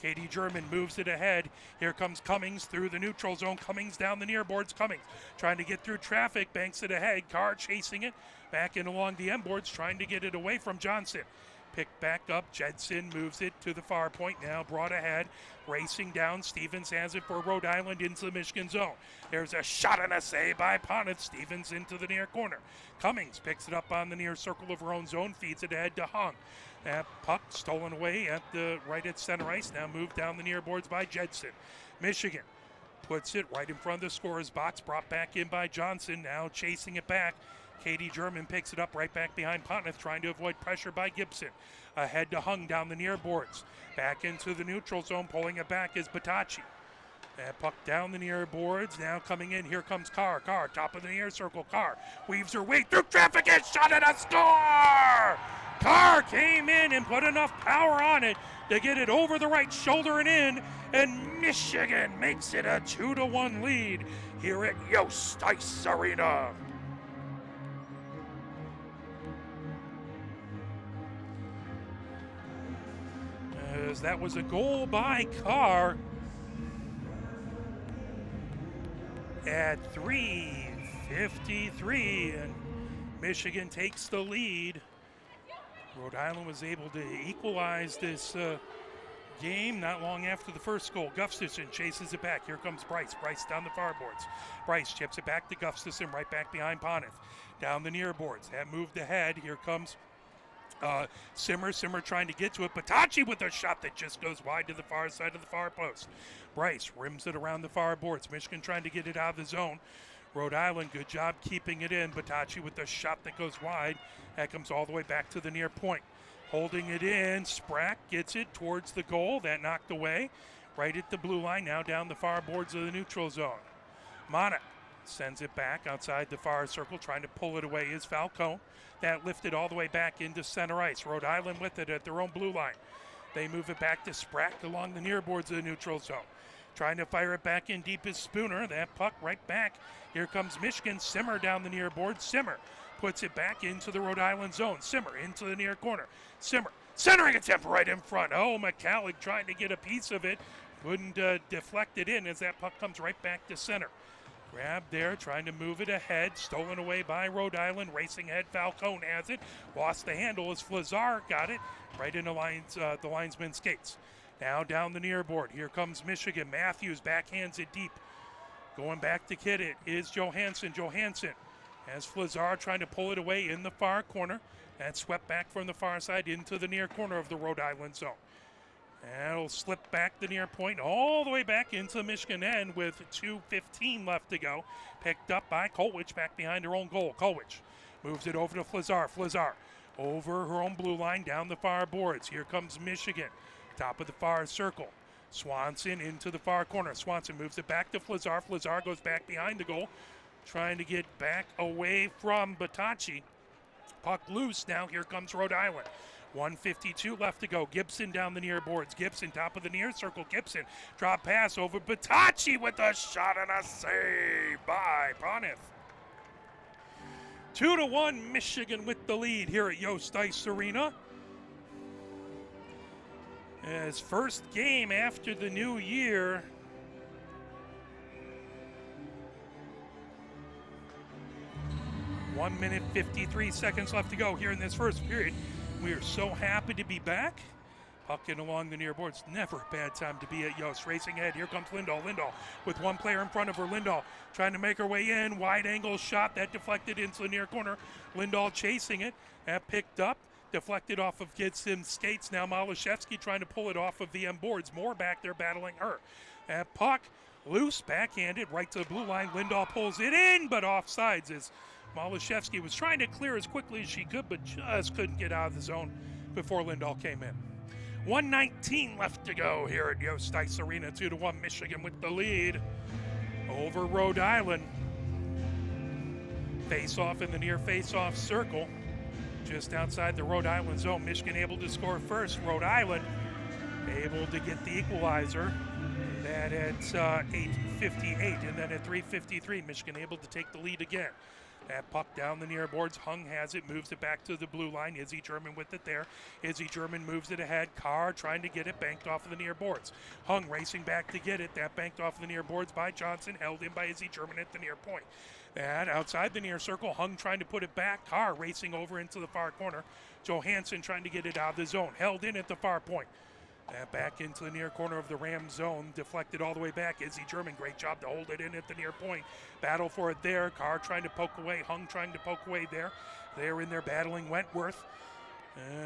Katie German moves it ahead. Here comes Cummings through the neutral zone. Cummings down the near boards. Cummings trying to get through traffic. Banks it ahead. Carr chasing it. Back in along the end boards. Trying to get it away from Johnson. Picked back up. Jedson moves it to the far point. Now brought ahead. Racing down. Stevens has it for Rhode Island into the Michigan zone. There's a shot and a save by Ponnet. Stevens into the near corner. Cummings picks it up on the near circle of her own zone. Feeds it ahead to Hung. That puck stolen away at the right at center ice. Now moved down the near boards by Jedson. Michigan puts it right in front of the scorer's box. Brought back in by Johnson. Now chasing it back. Katie German picks it up right back behind Pontiff, trying to avoid pressure by Gibson. Ahead to Hung down the near boards. Back into the neutral zone, pulling it back is Batacci. That puck down the near boards. Now coming in, here comes Carr. Carr, top of the near circle. Carr weaves her way through traffic and shot and a score! Carr came in and put enough power on it to get it over the right shoulder and in, and Michigan makes it a 2-1 lead here at Yost Ice Arena. As that was a goal by Carr at 3:53, and Michigan takes the lead. Rhode Island was able to equalize this game not long after the first goal. Gustafson chases it back. Here comes Bryce. Bryce down the far boards. Bryce chips it back to Gustafson right back behind Pontiff. Down the near boards. That moved ahead. Here comes Simmer trying to get to it. Batacci with a shot that just goes wide to the far side of the far post. Bryce rims it around the far boards. Michigan trying to get it out of the zone. Rhode Island, good job keeping it in. Batacci with the shot that goes wide. That comes all the way back to the near point. Holding it in, Sprack gets it towards the goal. That knocked away. Right at the blue line, now down the far boards of the neutral zone. Mana sends it back outside the far circle, trying to pull it away is Falcone. That lifted all the way back into center ice. Rhode Island with it at their own blue line. They move it back to Sprack along the near boards of the neutral zone. Trying to fire it back in deep is Spooner. That puck right back. Here comes Michigan. Simmer down the near board. Simmer puts it back into the Rhode Island zone. Simmer into the near corner. Simmer centering attempt right in front. Oh, McCallig trying to get a piece of it. Couldn't deflect it in as that puck comes right back to center. Grabbed there, trying to move it ahead. Stolen away by Rhode Island. Racing ahead, Falcone has it. Lost the handle as Flazar got it right in the linesman's skates. Now down the near board. Here comes Michigan. Matthews backhands it deep. Going back to kid it is Johansson. Johansson as Flazar trying to pull it away in the far corner. That swept back from the far side into the near corner of the Rhode Island zone. That'll slip back the near point all the way back into the Michigan end with 2:15 left to go. Picked up by Kolwich back behind her own goal. Kolwich moves it over to Flazar. Flazar over her own blue line down the far boards. Here comes Michigan. Top of the far circle. Swanson into the far corner. Swanson moves it back to Flazar. Flazar goes back behind the goal, trying to get back away from Batachi. Puck loose now. Here comes Rhode Island. 1:52 left to go. Gibson down the near boards. Gibson top of the near circle. Gibson drop pass over Batachi with a shot and a save by Ponith. 2-1 Michigan with the lead here at Yost Ice Arena. As first game after the new year. One minute, 53 seconds left to go here in this first period. We are so happy to be back. Puck in along the near boards. Never a bad time to be at Yost. Racing ahead. Here comes Lindahl. Lindahl with one player in front of her. Lindahl trying to make her way in. Wide angle shot that deflected into the near corner. Lindahl chasing it. That picked up. Deflected off of Gibson's skates. Now Malashevsky trying to pull it off of the M boards. More back there battling her. That puck loose, backhanded, right to the blue line. Lindahl pulls it in, but offsides as Malashevsky was trying to clear as quickly as she could, but just couldn't get out of the zone before Lindahl came in. 1:19 left to go here at Yost Ice Arena. 2-1 Michigan with the lead over Rhode Island. Face-off in the near face-off circle. Just outside the Rhode Island zone. Michigan able to score first. Rhode Island able to get the equalizer. That at 8:58, and then at 3:53, Michigan able to take the lead again. That puck down the near boards. Hung has it, moves it back to the blue line. Izzy German with it there. Izzy German moves it ahead. Carr trying to get it, banked off of the near boards. Hung racing back to get it. That banked off of the near boards by Johnson, held in by Izzy German at the near point. And outside the near circle, Hung trying to put it back. Carr racing over into the far corner. Johansson trying to get it out of the zone. Held in at the far point. Back into the near corner of the Ram zone. Deflected all the way back. Izzy German, great job to hold it in at the near point. Battle for it there. Carr trying to poke away. Hung trying to poke away there. They're in there battling Wentworth.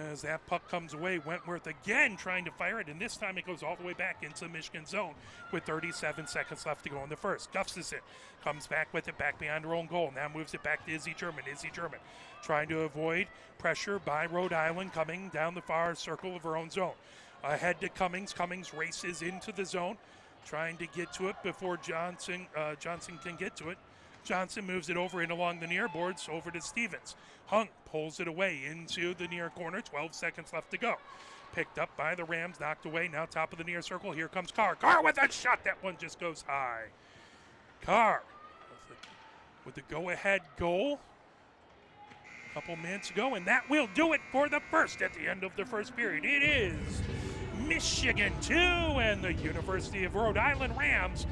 As that puck comes away, Wentworth again trying to fire it, and this time it goes all the way back into the Michigan zone with 37 seconds left to go in the first. Gustafson comes back with it, back behind her own goal. Now moves it back to Izzy German. Izzy German trying to avoid pressure by Rhode Island coming down the far circle of her own zone. Ahead to Cummings. Cummings races into the zone, trying to get to it before Johnson can get to it. Johnson moves it over and along the near boards over to Stevens. Hung pulls it away into the near corner. 12 seconds left to go. Picked up by the Rams, knocked away. Now top of the near circle. Here comes Carr. Carr with a shot. That one just goes high. Carr with the go-ahead goal a couple minutes ago, and that will do it for the first at the end of the first period. It is Michigan 2 and the University of Rhode Island Rams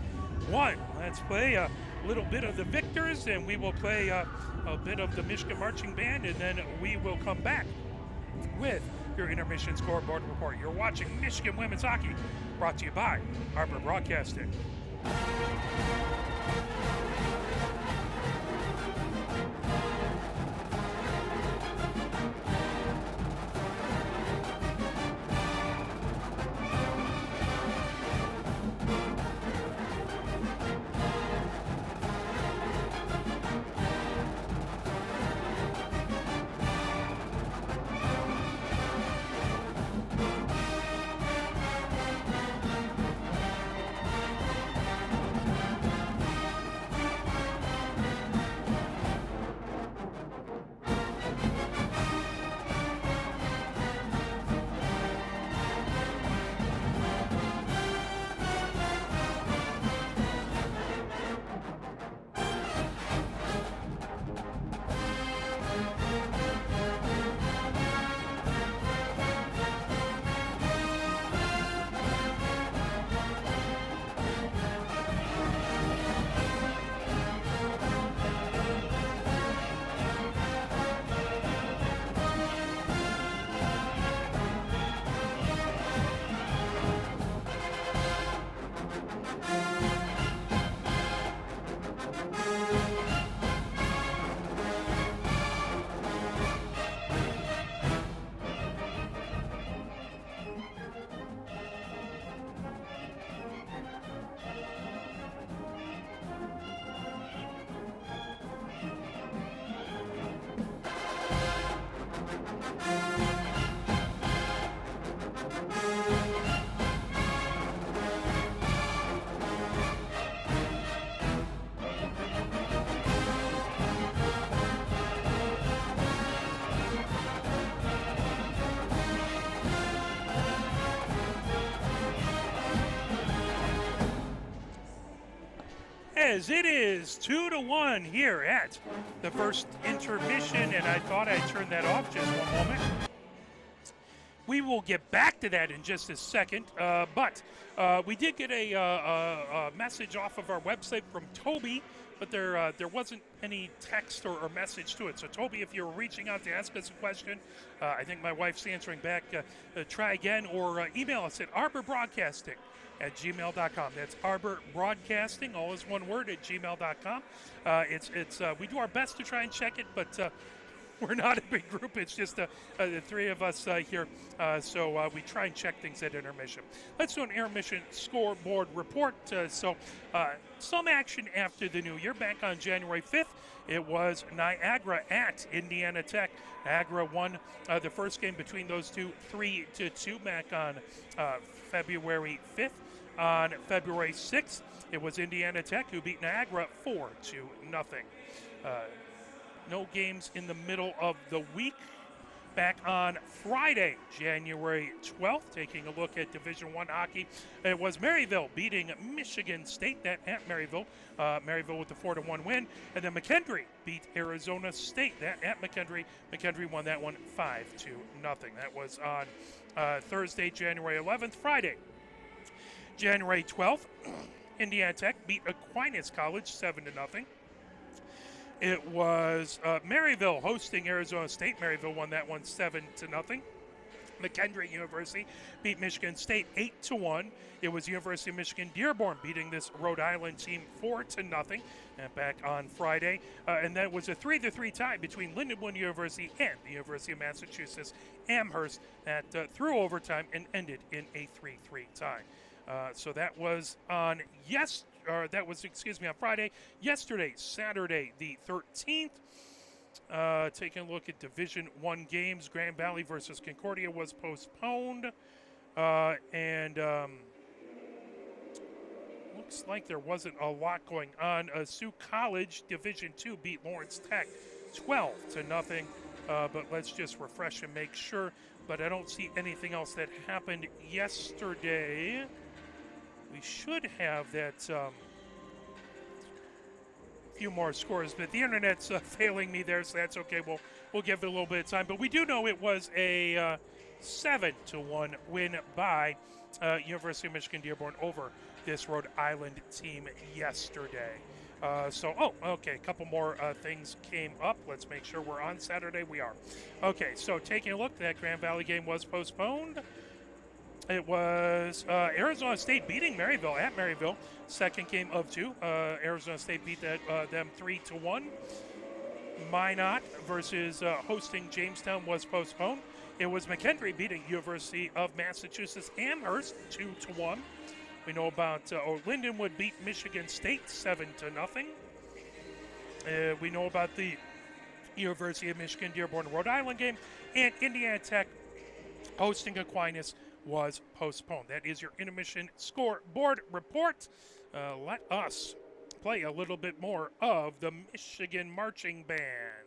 1. Let's play a little bit of the victors, and we will play a bit of the Michigan Marching Band, and then we will come back with your intermission scoreboard report. You're watching Michigan Women's Hockey, brought to you by Harper Broadcasting. is. It is 2-1 here at the first intermission, and I thought I'd turn that off just one moment. We will get back to that in just a second, but we did get a message off of our website from Toby, but there wasn't any text or message to it. So, Toby, if you're reaching out to ask us a question, I think my wife's answering back. Try again or email us at arborbroadcasting@gmail.com. That's Arbor Broadcasting, all is one word, at gmail.com. We do our best to try and check it, but we're not a big group. It's just the three of us here. So we try and check things at intermission. Let's do an intermission scoreboard report. Some action after the new year. Back on January 5th, it was Niagara at Indiana Tech. Niagara won the first game between those two 3-2 back on February 5th. On February 6th, it was Indiana Tech who beat Niagara 4-0. No games in the middle of the week. Back on Friday, January 12th, taking a look at Division I hockey, it was Maryville beating Michigan State, that at Maryville. Maryville with the 4-1 win. And then McKendree beat Arizona State, that at McKendree. McKendree won that one 5-0. That was on Thursday, January 11th. Friday, January 12th, Indiana Tech beat Aquinas College 7-0. It was Maryville hosting Arizona State. Maryville won that one 7-0. McKendree University beat Michigan State 8-1. It was University of Michigan Dearborn beating this Rhode Island team 4-0. And back on Friday, and that was a 3-3 tie between Lindenwood University and the University of Massachusetts Amherst that threw overtime and ended in a 3-3 tie. So that was on on Friday. Yesterday, Saturday the 13th. Taking a look at Division I games, Grand Valley versus Concordia was postponed. Looks like there wasn't a lot going on. Sioux College Division II beat Lawrence Tech 12-0. But let's just refresh and make sure. But I don't see anything else that happened yesterday. We should have that few more scores, but the internet's failing me there, so that's okay. We'll give it a little bit of time. But we do know it was a 7-1 win by University of Michigan Dearborn over this Rhode Island team yesterday. Okay, a couple more things came up. Let's make sure we're on Saturday. We are. Okay, so taking a look, that Grand Valley game was postponed. It was Arizona State beating Maryville at Maryville. Second game of two. Arizona State beat them 3-1. Minot versus hosting Jamestown was postponed. It was McKendree beating University of Massachusetts Amherst 2-1. We know about Lindenwood beat Michigan State 7-0. We know about the University of Michigan Dearborn Rhode Island game, and Indiana Tech hosting Aquinas was postponed. That is your intermission scoreboard report. Let us play a little bit more of the Michigan Marching Band.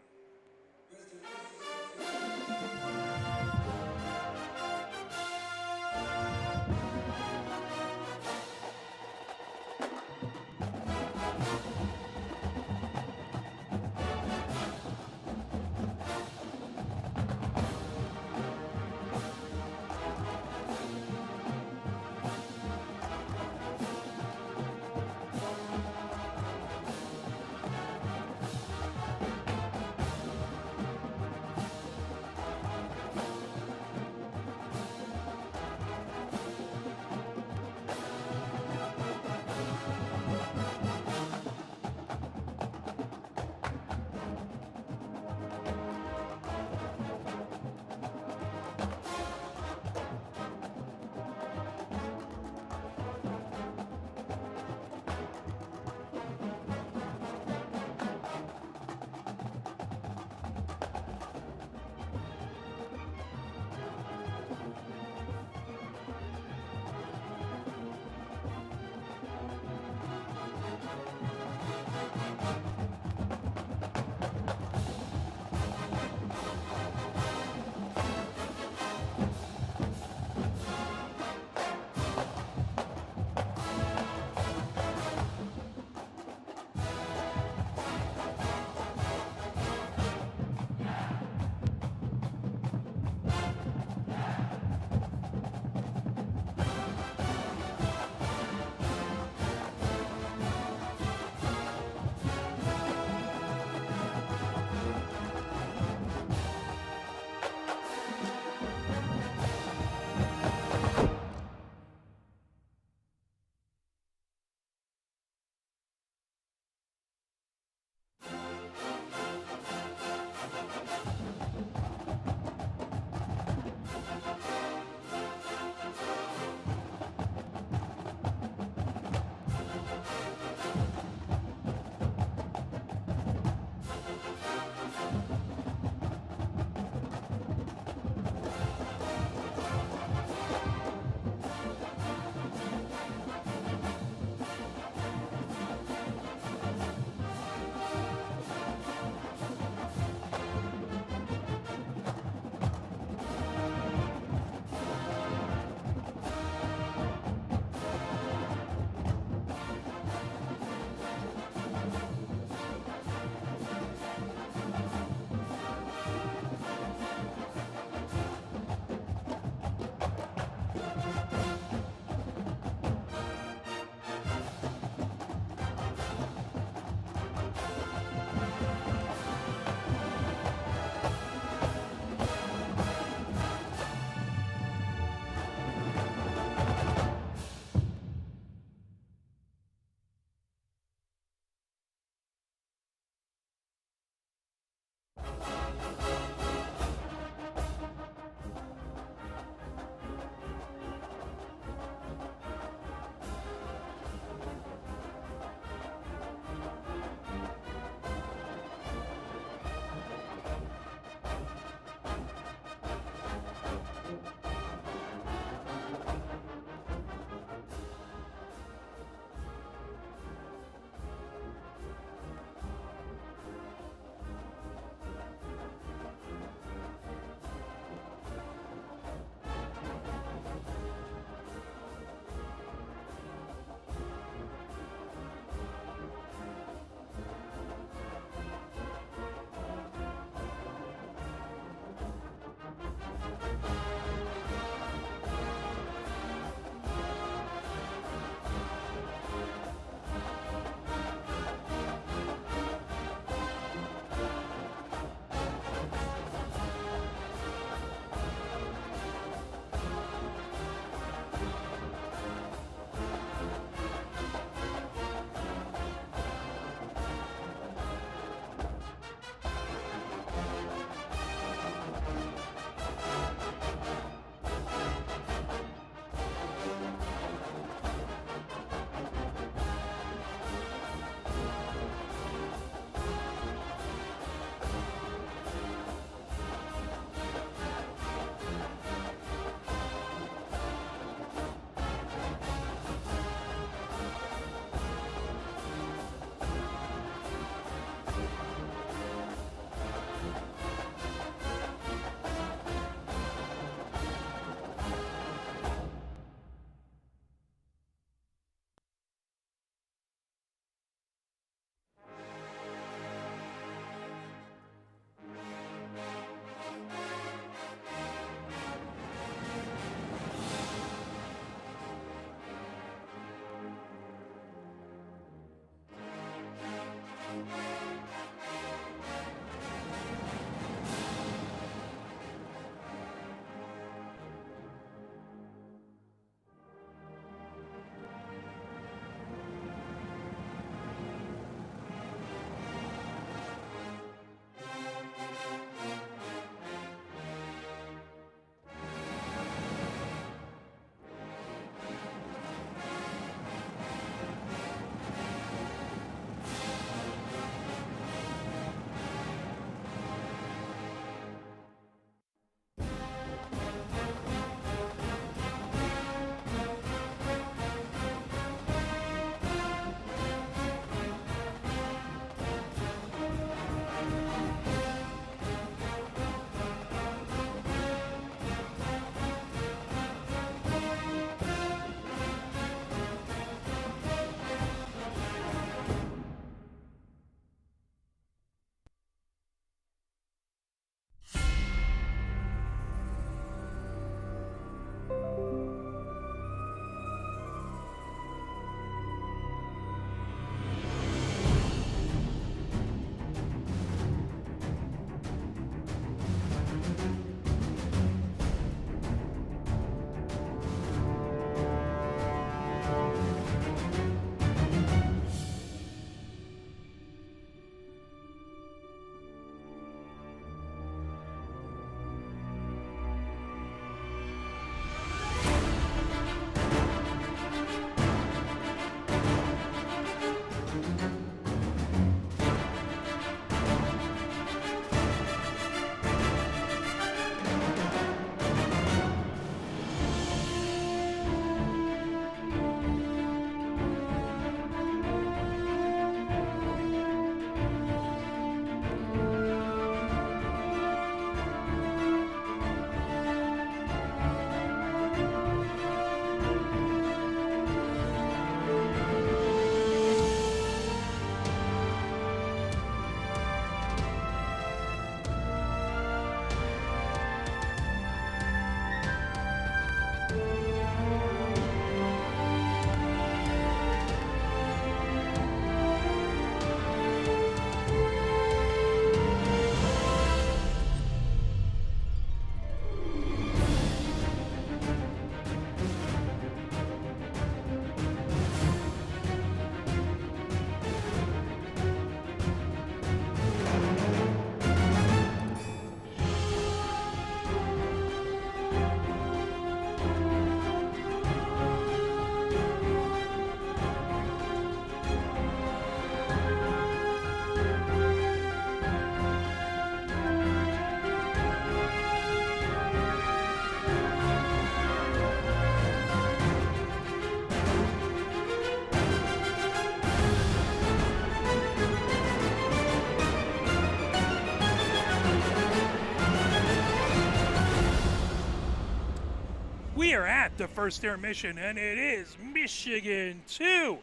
We are at the first intermission, and it is Michigan 2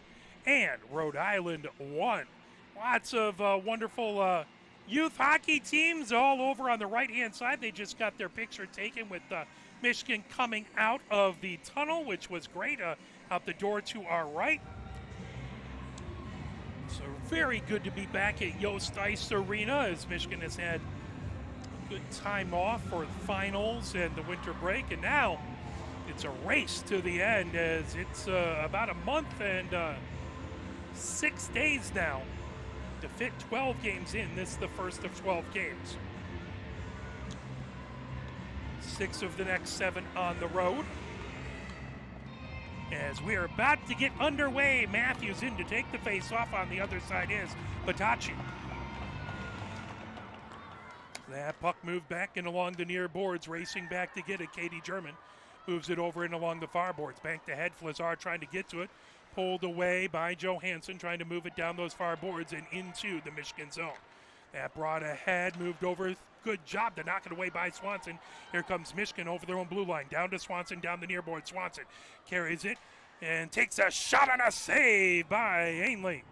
and Rhode Island 1. Lots of wonderful youth hockey teams all over on the right-hand side. They just got their picture taken with Michigan coming out of the tunnel, which was great, out the door to our right. So very good to be back at Yost Ice Arena as Michigan has had a good time off for the finals and the winter break, and now it's a race to the end as it's about a month and 6 days now to fit 12 games in. This is the first of 12 games. 6 of the next 7 on the road. As we are about to get underway, Matthews in to take the face off. On the other side is Batachi. That puck moved back and along the near boards, racing back to get it. Katie German moves it over and along the far boards. Banked ahead, Flazar trying to get to it. Pulled away by Johansson, trying to move it down those far boards and into the Michigan zone. That brought ahead, moved over. Good job to knock it away by Swanson. Here comes Michigan over their own blue line. Down to Swanson, down the near board. Swanson carries it and takes a shot on a save by Ainley.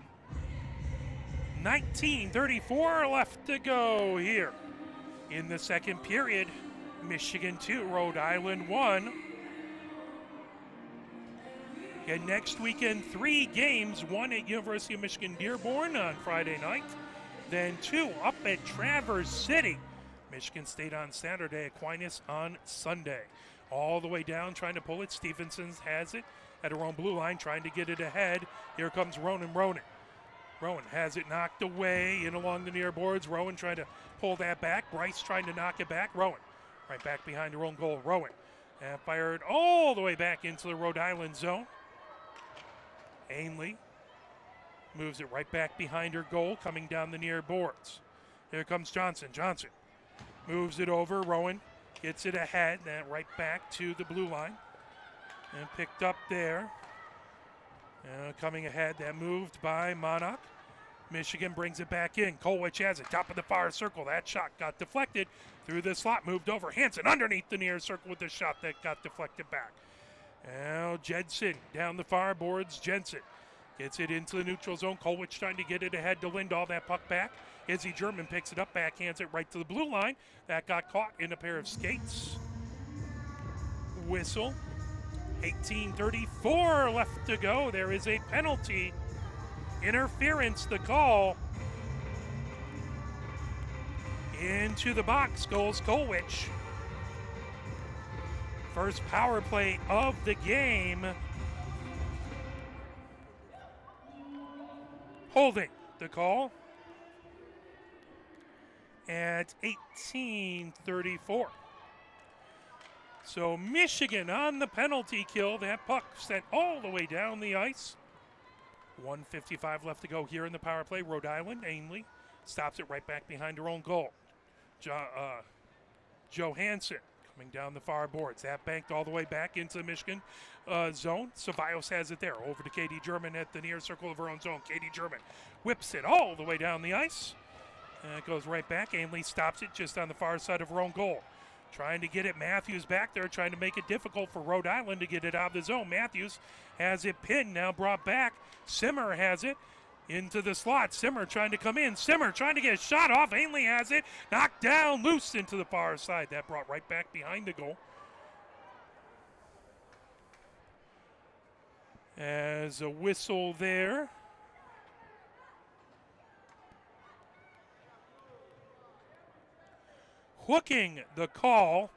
19:34 left to go here in the second period. Michigan 2, Rhode Island 1. And next weekend, 3 games, 1 at University of Michigan Dearborn on Friday night, then 2 up at Traverse City. Michigan State on Saturday, Aquinas on Sunday. All the way down, trying to pull it. Stevenson has it at her own blue line, trying to get it ahead. Here comes Ronan. Rowan has it knocked away in along the near boards. Rowan trying to pull that back. Bryce trying to knock it back. Rowan right back behind her own goal. Rowan and fired all the way back into the Rhode Island zone. Ainley moves it right back behind her goal, coming down the near boards. Here comes Johnson. Johnson moves it over. Rowan gets it ahead, then right back to the blue line. And picked up there. Coming ahead, that moved by Monarch. Michigan brings it back in. Kolwich has it, top of the far circle. That shot got deflected through the slot, moved over. Hansen underneath the near circle with the shot that got deflected back. Now Jensen down the far boards. Jensen gets it into the neutral zone. Kolwich trying to get it ahead to Lindahl. That puck back. Izzy German picks it up, backhands it right to the blue line. That got caught in a pair of skates. Whistle. 18:34 left to go. There is a penalty. Interference, the call. Into the box goes Kolwich. First power play of the game. Holding the call at 18:34. So Michigan on the penalty kill. That puck sent all the way down the ice. 1:55 left to go here in the power play. Rhode Island, Ainley stops it right back behind her own goal. Johansson coming down the far boards. That banked all the way back into the Michigan zone. Ceballos has it there. Over to Katie German at the near circle of her own zone. Katie German whips it all the way down the ice. And it goes right back. Ainley stops it just on the far side of her own goal. Trying to get it. Matthews back there, trying to make it difficult for Rhode Island to get it out of the zone. Matthews has it pinned, now brought back. Simmer has it into the slot. Simmer trying to come in. Simmer trying to get a shot off. Ainley has it. Knocked down, loose into the far side. That brought right back behind the goal. As a whistle there. Hooking the call.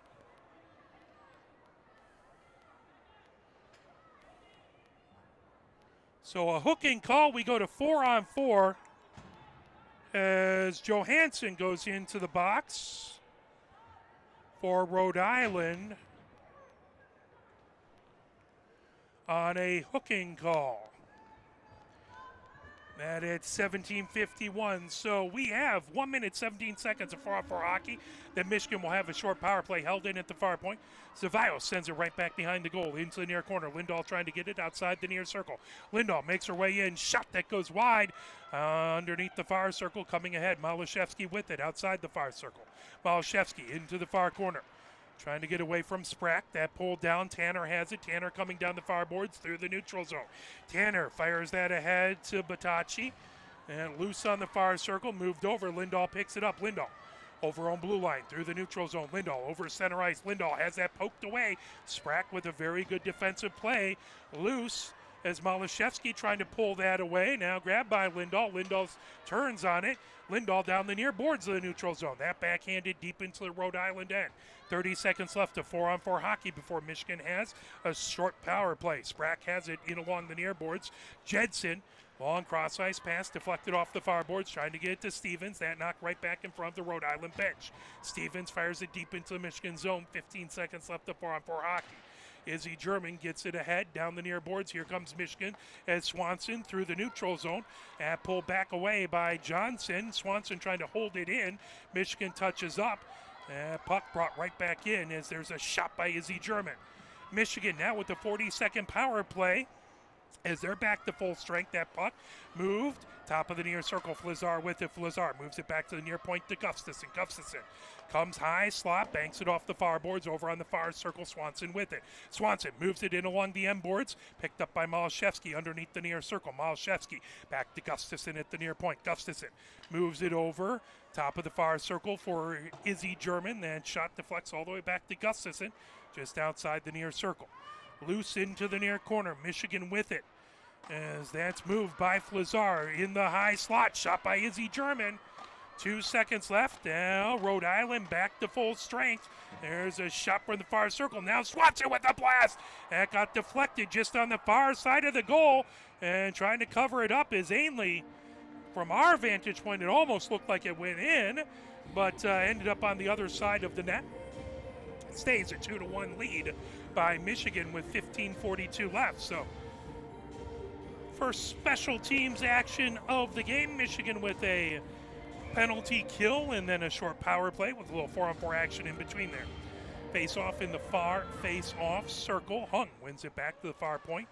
So a hooking call. We go to 4-on-4 as Johansson goes into the box for Rhode Island on a hooking call. That at 17:51. So we have 1 minute, 17 seconds of 4-on-4 hockey. Then Michigan will have a short power play held in at the far point. Ceballos sends it right back behind the goal into the near corner. Lindahl trying to get it outside the near circle. Lindahl makes her way in. Shot that goes wide underneath the far circle. Coming ahead. Malashevsky with it outside the far circle. Malashevsky into the far corner. Trying to get away from Sprack. That pulled down. Tanner has it. Tanner coming down the far boards through the neutral zone. Tanner fires that ahead to Batachi. And loose on the far circle. Moved over. Lindahl picks it up. Lindahl over on blue line through the neutral zone. Lindahl over center ice. Lindahl has that poked away. Sprack with a very good defensive play. Loose as Malashevsky trying to pull that away. Now grabbed by Lindahl. Lindahl turns on it. Lindahl down the near boards of the neutral zone. That backhanded deep into the Rhode Island end. 30 seconds left of 4-on-4 hockey before Michigan has a short power play. Sprack has it in along the near boards. Jedson, long cross ice pass deflected off the far boards, trying to get it to Stevens. That knocked right back in front of the Rhode Island bench. Stevens fires it deep into the Michigan zone. 15 seconds left of 4-on-4 hockey. Izzy German gets it ahead down the near boards. Here comes Michigan as Swanson through the neutral zone. Pulled back away by Johnson. Swanson trying to hold it in. Michigan touches up. Puck brought right back in as there's a shot by Izzy German. Michigan now with the 40-second power play as they're back to full strength. That puck moved. Top of the near circle. Flizar with it. Flizar moves it back to the near point to Gustafson. Gustafson comes high, slot, banks it off the far boards, over on the far circle. Swanson with it. Swanson moves it in along the end boards, picked up by Malashevsky underneath the near circle. Malashevsky back to Gustafson at the near point. Gustafson moves it over, top of the far circle for Izzy German. Then shot deflects all the way back to Gustafson, just outside the near circle. Loose into the near corner. Michigan with it, as that's moved by Flizar in the high slot. Shot by Izzy German. 2 seconds left. Now Rhode Island back to full strength. There's a shot from the far circle. Now Swanson with the blast. That got deflected just on the far side of the goal. And trying to cover it up is Ainley. From our vantage point, it almost looked like it went in, but ended up on the other side of the net. It stays a 2-1 lead by Michigan with 15:42 left. So first special teams action of the game. Michigan with a penalty kill and then a short power play with a little 4-on-4 action in between there. Face off in the far face off circle. Hung wins it back to the far point.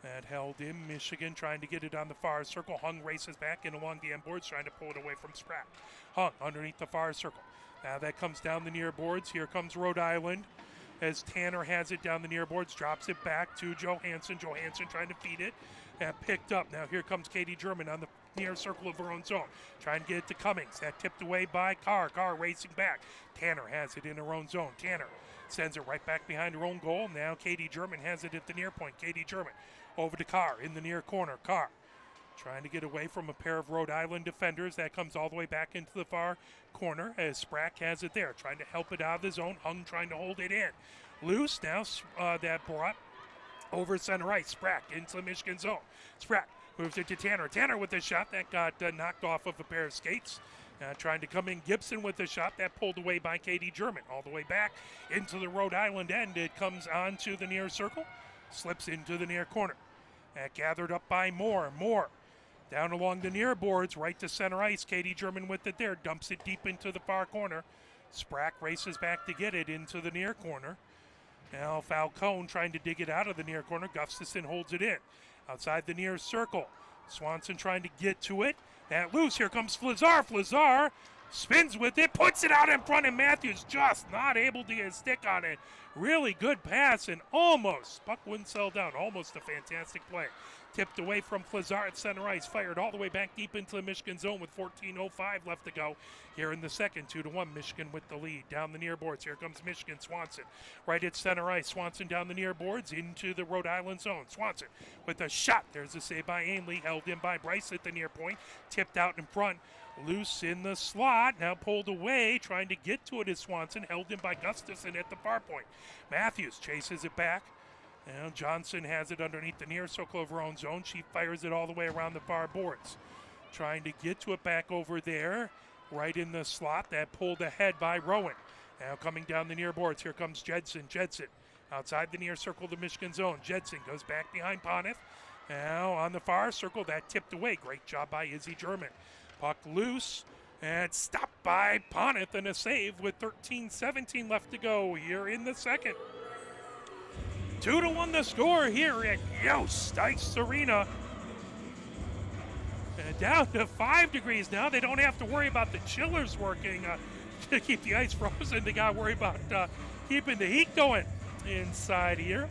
That held in. Michigan trying to get it on the far circle. Hung races back in along the end boards, trying to pull it away from Spratt. Hung underneath the far circle. Now that comes down the near boards. Here comes Rhode Island as Tanner has it down the near boards, drops it back to Johansson. Johansson trying to feed it. Picked up. Now here comes Katie German on the near circle of her own zone, trying to get it to Cummings. That tipped away by Carr. Carr racing back. Tanner has it in her own zone. Tanner sends it right back behind her own goal. Now Katie German has it at the near point. Katie German over to Carr in the near corner. Carr trying to get away from a pair of Rhode Island defenders. That comes all the way back into the far corner as Sprack has it there, trying to help it out of the zone. Hung trying to hold it in. Loose now. That brought over center ice. Sprack into the Michigan zone. Sprack moves it to Tanner. Tanner with the shot that got knocked off of a pair of skates. Trying to come in. Gibson with the shot that pulled away by Katie German. All the way back into the Rhode Island end. It comes onto the near circle. Slips into the near corner. Gathered up by Moore. Moore down along the near boards, right to center ice. Katie German with it there. Dumps it deep into the far corner. Sprack races back to get it into the near corner. Now Falcone trying to dig it out of the near corner. Gustafson holds it in. Outside the near circle. Swanson trying to get to it. That loose. Here comes Flizar. Flizar spins with it. Puts it out in front, and Matthews just not able to get a stick on it. Really good pass, and almost. Puck wouldn't settle down. Almost a fantastic play. Tipped away from Flizar at center ice. Fired all the way back deep into the Michigan zone with 14:05 left to go here in the second. 2-1 Michigan with the lead. Down the near boards. Here comes Michigan. Swanson right at center ice. Swanson down the near boards into the Rhode Island zone. Swanson with a shot. There's a save by Ainley. Held in by Bryce at the near point. Tipped out in front. Loose in the slot. Now pulled away. Trying to get to it is Swanson. Held in by Gustafson at the far point. Matthews chases it back. And Johnson has it underneath the near circle of her own zone. She fires it all the way around the far boards. Trying to get to it back over there. Right in the slot. That pulled ahead by Rowan. Now coming down the near boards. Here comes Jedson. Jedson outside the near circle of the Michigan zone. Jedson goes back behind Poneth. Now on the far circle. That tipped away. Great job by Izzy German. Puck loose. And stopped by Poneth and a save with 13:17 left to go here in the second. 2-1 the score here at Yost Ice Arena. And down to 5 degrees now. They don't have to worry about the chillers working. to keep the ice frozen. They got to worry about keeping the heat going inside here.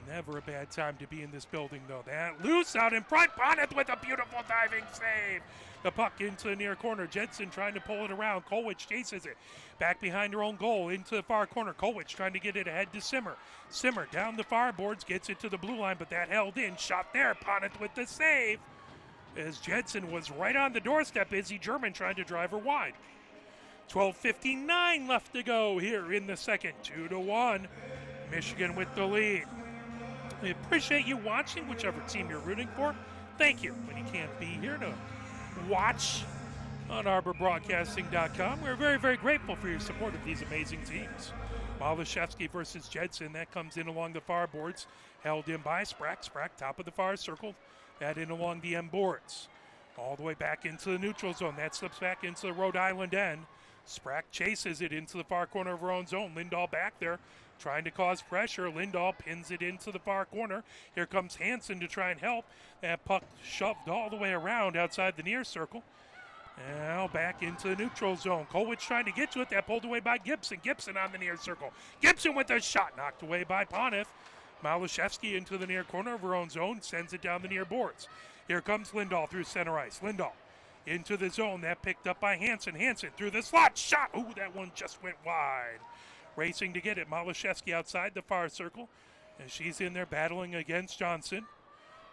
Never a bad time to be in this building, though. That loose out in front. Bonnet with a beautiful diving save. The puck into the near corner. Jensen trying to pull it around. Kolwich chases it. Back behind her own goal into the far corner. Kolwich trying to get it ahead to Simmer. Simmer down the far boards. Gets it to the blue line, but that held in. Shot there. Bonnet with the save. As Jensen was right on the doorstep. Izzy German trying to drive her wide. 12:59 left to go here in the second. 2-1. Michigan with the lead. We appreciate you watching, whichever team you're rooting for. Thank you. When you can't be here to watch on ArborBroadcasting.com, we're very, very grateful for your support of these amazing teams. Malashevsky versus Jensen. That comes in along the far boards. Held in by Sprack. Sprack, top of the far circle. That in along the end boards. All the way back into the neutral zone. That slips back into the Rhode Island end. Sprack chases it into the far corner of her own zone. Lindahl back there, trying to cause pressure. Lindahl pins it into the far corner. Here comes Hansen to try and help. That puck shoved all the way around outside the near circle. Now back into the neutral zone. Kolwich trying to get to it. That pulled away by Gibson. Gibson on the near circle. Gibson with a shot. Knocked away by Ponif. Malashevsky into the near corner of her own zone. Sends it down the near boards. Here comes Lindahl through center ice. Lindahl into the zone. That picked up by Hansen. Hansen through the slot. Shot. Ooh, that one just went wide. Racing to get it. Malashevsky outside the far circle. And she's in there battling against Johnson.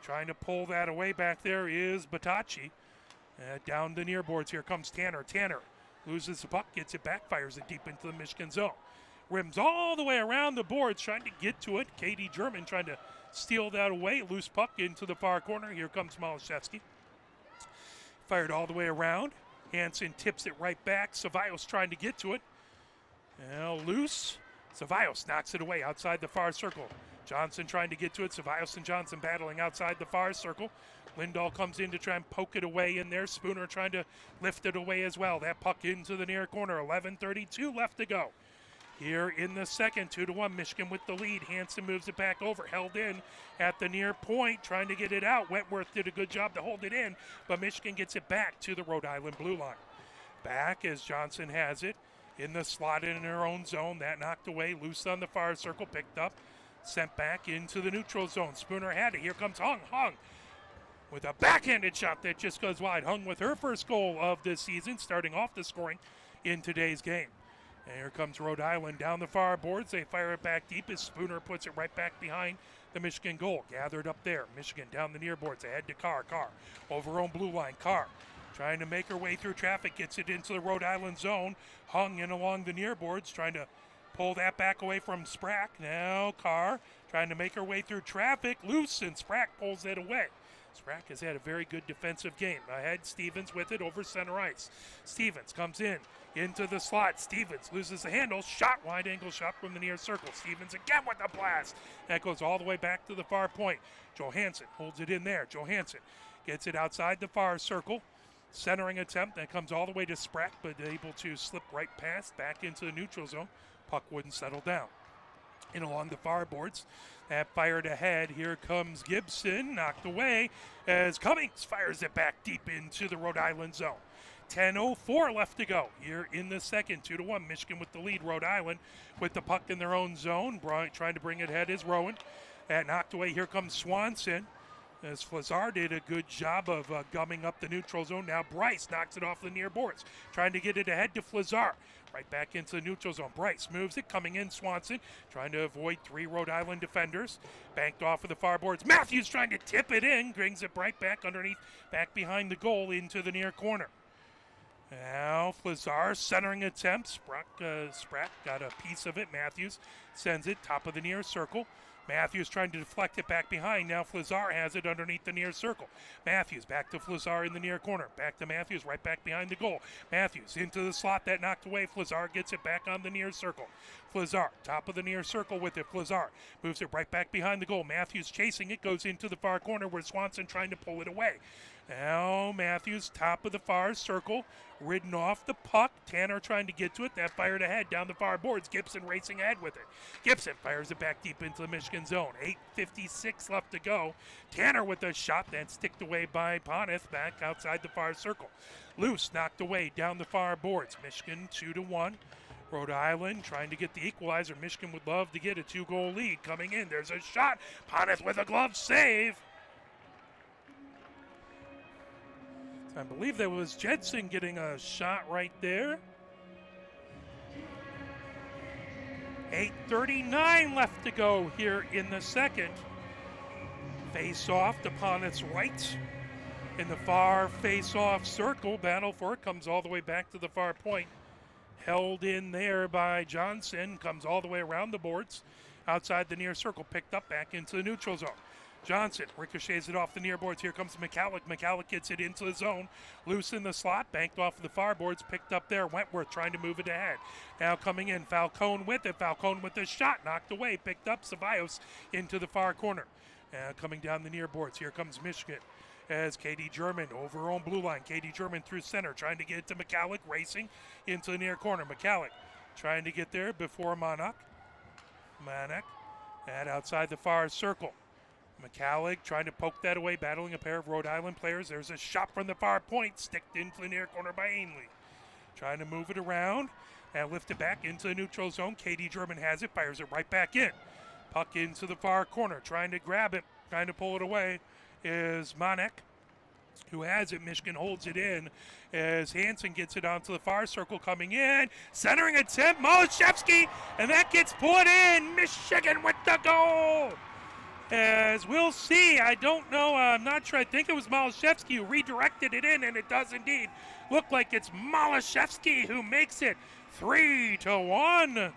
Trying to pull that away back there is Batachi. Down the near boards. Here comes Tanner. Tanner loses the puck. Gets it back. Fires it deep into the Michigan zone. Rims all the way around the boards. Trying to get to it. Katie German trying to steal that away. Loose puck into the far corner. Here comes Malashevsky. Fired all the way around. Hansen tips it right back. Cevallos trying to get to it. Now loose. Cevallos knocks it away outside the far circle. Johnson trying to get to it. Cevallos and Johnson battling outside the far circle. Lindahl comes in to try and poke it away in there. Spooner trying to lift it away as well. That puck into the near corner. 11:32 left to go. Here in the second, 2-1, Michigan with the lead. Hansen moves it back over, held in at the near point, trying to get it out. Wentworth did a good job to hold it in, but Michigan gets it back to the Rhode Island blue line. Back as Johnson has it in the slot in her own zone. That knocked away, loose on the far circle, picked up, sent back into the neutral zone. Spooner had it. Here comes Hung. Hung with a backhanded shot that just goes wide. Hung with her first goal of this season, starting off the scoring in today's game. And here comes Rhode Island down the far boards. They fire it back deep as Spooner puts it right back behind the Michigan goal. Gathered up there. Michigan down the near boards. Ahead to Carr. Carr over her own blue line. Carr trying to make her way through traffic. Gets it into the Rhode Island zone. Hung in along the near boards. Trying to pull that back away from Sprack. Now Carr trying to make her way through traffic. Loose, and Sprack pulls it away. Sprack has had a very good defensive game. Ahead, Stevens with it over center ice. Stevens comes in into the slot. Stevens loses the handle. Shot, wide angle shot from the near circle. Stevens again with a blast. That goes all the way back to the far point. Johansson holds it in there. Johansson gets it outside the far circle. Centering attempt. That comes all the way to Sprack, but able to slip right past back into the neutral zone. Puck wouldn't settle down. In along the far boards. That fired ahead. Here comes Gibson. Knocked away as Cummings fires it back deep into the Rhode Island zone. 10:04 left to go here in the second. 2-1. Michigan with the lead. Rhode Island with the puck in their own zone. Trying to bring it ahead is Rowan. That knocked away. Here comes Swanson. As Flazar did a good job of gumming up the neutral zone. Now Bryce knocks it off the near boards. Trying to get it ahead to Flazar. Right back into the neutral zone. Bryce moves it. Coming in Swanson. Trying to avoid three Rhode Island defenders. Banked off of the far boards. Matthews trying to tip it in. Brings it right back underneath. Back behind the goal into the near corner. Now Flazar centering attempt. Sprack got a piece of it. Matthews sends it top of the near circle. Matthews trying to deflect it back behind. Now Flazar has it underneath the near circle. Matthews back to Flazar in the near corner. Back to Matthews right back behind the goal. Matthews into the slot that knocked away. Flazar gets it back on the near circle. Flazar top of the near circle with it. Flazar moves it right back behind the goal. Matthews chasing it. Goes into the far corner where Swanson trying to pull it away. Now Matthews, top of the far circle, ridden off the puck. Tanner trying to get to it. That fired ahead down the far boards. Gibson racing ahead with it. Gibson fires it back deep into the Michigan zone. 8:56 left to go. Tanner with a shot that's sticked away by Poneth back outside the far circle. Loose, knocked away down the far boards. Michigan 2-1. Rhode Island trying to get the equalizer. Michigan would love to get a 2-goal lead coming in. There's a shot. Poneth with a glove save. I believe that was Jedson getting a shot right there. 8:39 left to go here in the second. Face-off to Poneth's right. In the far face-off circle, battle for it, comes all the way back to the far point. Held in there by Johnson, comes all the way around the boards. Outside the near circle, picked up back into the neutral zone. Johnson ricochets it off the near boards. Here comes McCallick. McCallick gets it into the zone. Loose in the slot. Banked off of the far boards. Picked up there. Wentworth trying to move it ahead. Now coming in. Falcone with it. Falcone with the shot. Knocked away. Picked up. Ceballos into the far corner. Now coming down the near boards. Here comes Michigan. As Katie German over her own blue line. Katie German through center. Trying to get it to McCallick. Racing into the near corner. McCallick trying to get there before Manak. Manak. And outside the far circle. McCallick trying to poke that away, battling a pair of Rhode Island players. There's a shot from the far point, sticked into the near corner by Ainley. Trying to move it around and lift it back into the neutral zone. Katie German has it, fires it right back in. Puck into the far corner, trying to grab it, trying to pull it away is Manek, who has it. Michigan holds it in as Hansen gets it onto the far circle coming in. Centering attempt, Malashevsky, and that gets put in. Michigan with the goal. As we'll see, I don't know, I'm not sure. I think it was Malashevsky who redirected it in, and it does indeed look like it's Malashevsky who makes it 3-1.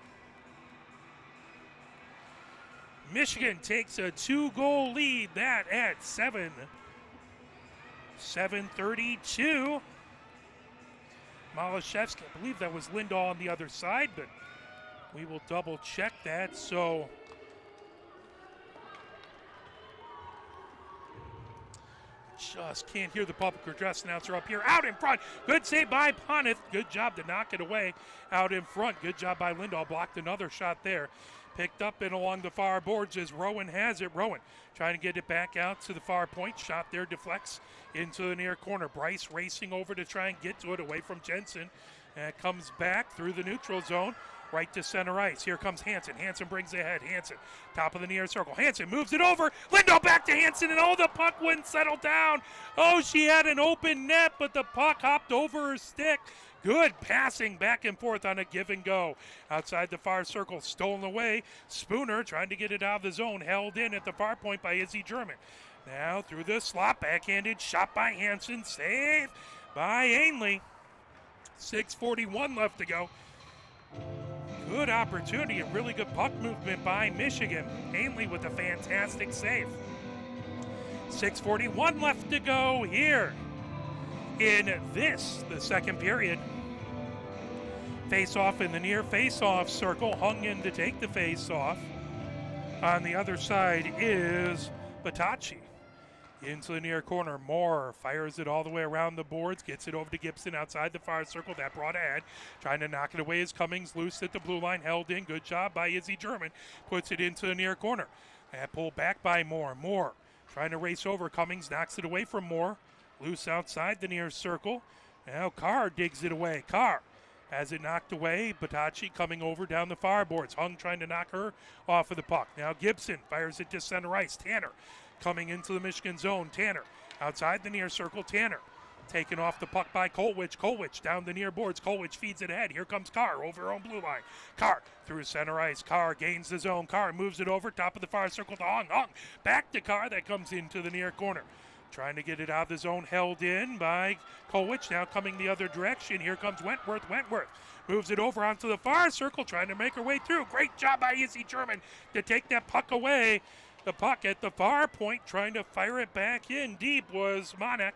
Michigan takes a 2-goal lead, that at 7:32. Malashevsky, I believe that was Lindahl on the other side, but we will double check that. So just can't hear the public address announcer up here. Out in front. Good save by Poneth. Good job to knock it away out in front. Good job by Lindahl. Blocked another shot there. Picked up and along the far boards as Rowan has it. Rowan trying to get it back out to the far point. Shot there deflects into the near corner. Bryce racing over to try and get to it away from Jensen. And it comes back through the neutral zone. Right to center ice. Here comes Hansen. Hansen brings it ahead. Hansen, top of the near circle. Hansen moves it over. Lindahl back to Hansen, and the puck wouldn't settle down. She had an open net, but the puck hopped over her stick. Good passing back and forth on a give and go. Outside the far circle, stolen away. Spooner trying to get it out of the zone. Held in at the far point by Izzy German. Now through the slot, backhanded shot by Hansen. Save by Ainley. 6:41 left to go. Good opportunity, a really good puck movement by Michigan. Ainley with a fantastic save. 6:41 left to go here in the second period. Face-off in the near face-off circle. Hung in to take the face-off. On the other side is Batacci. Into the near corner, Moore fires it all the way around the boards, gets it over to Gibson outside the far circle. That brought ahead, trying to knock it away as Cummings loose at the blue line, held in. Good job by Izzy German, puts it into the near corner. That pulled back by Moore. Moore trying to race over. Cummings knocks it away from Moore. Loose outside the near circle. Now Carr digs it away. Carr has it knocked away. Batacci coming over down the far boards. Hung trying to knock her off of the puck. Now Gibson fires it to center ice. Tanner coming into the Michigan zone. Tanner outside the near circle. Tanner taken off the puck by Kolwich. Kolwich down the near boards. Kolwich feeds it ahead. Here comes Carr over her own blue line. Carr through center ice. Carr gains the zone. Carr moves it over top of the far circle to Hung. Hung back to Carr. That comes into the near corner. Trying to get it out of the zone. Held in by Kolwich. Now coming the other direction. Here comes Wentworth. Wentworth moves it over onto the far circle. Trying to make her way through. Great job by Izzy German to take that puck away. The puck at the far point, trying to fire it back in deep was Monek.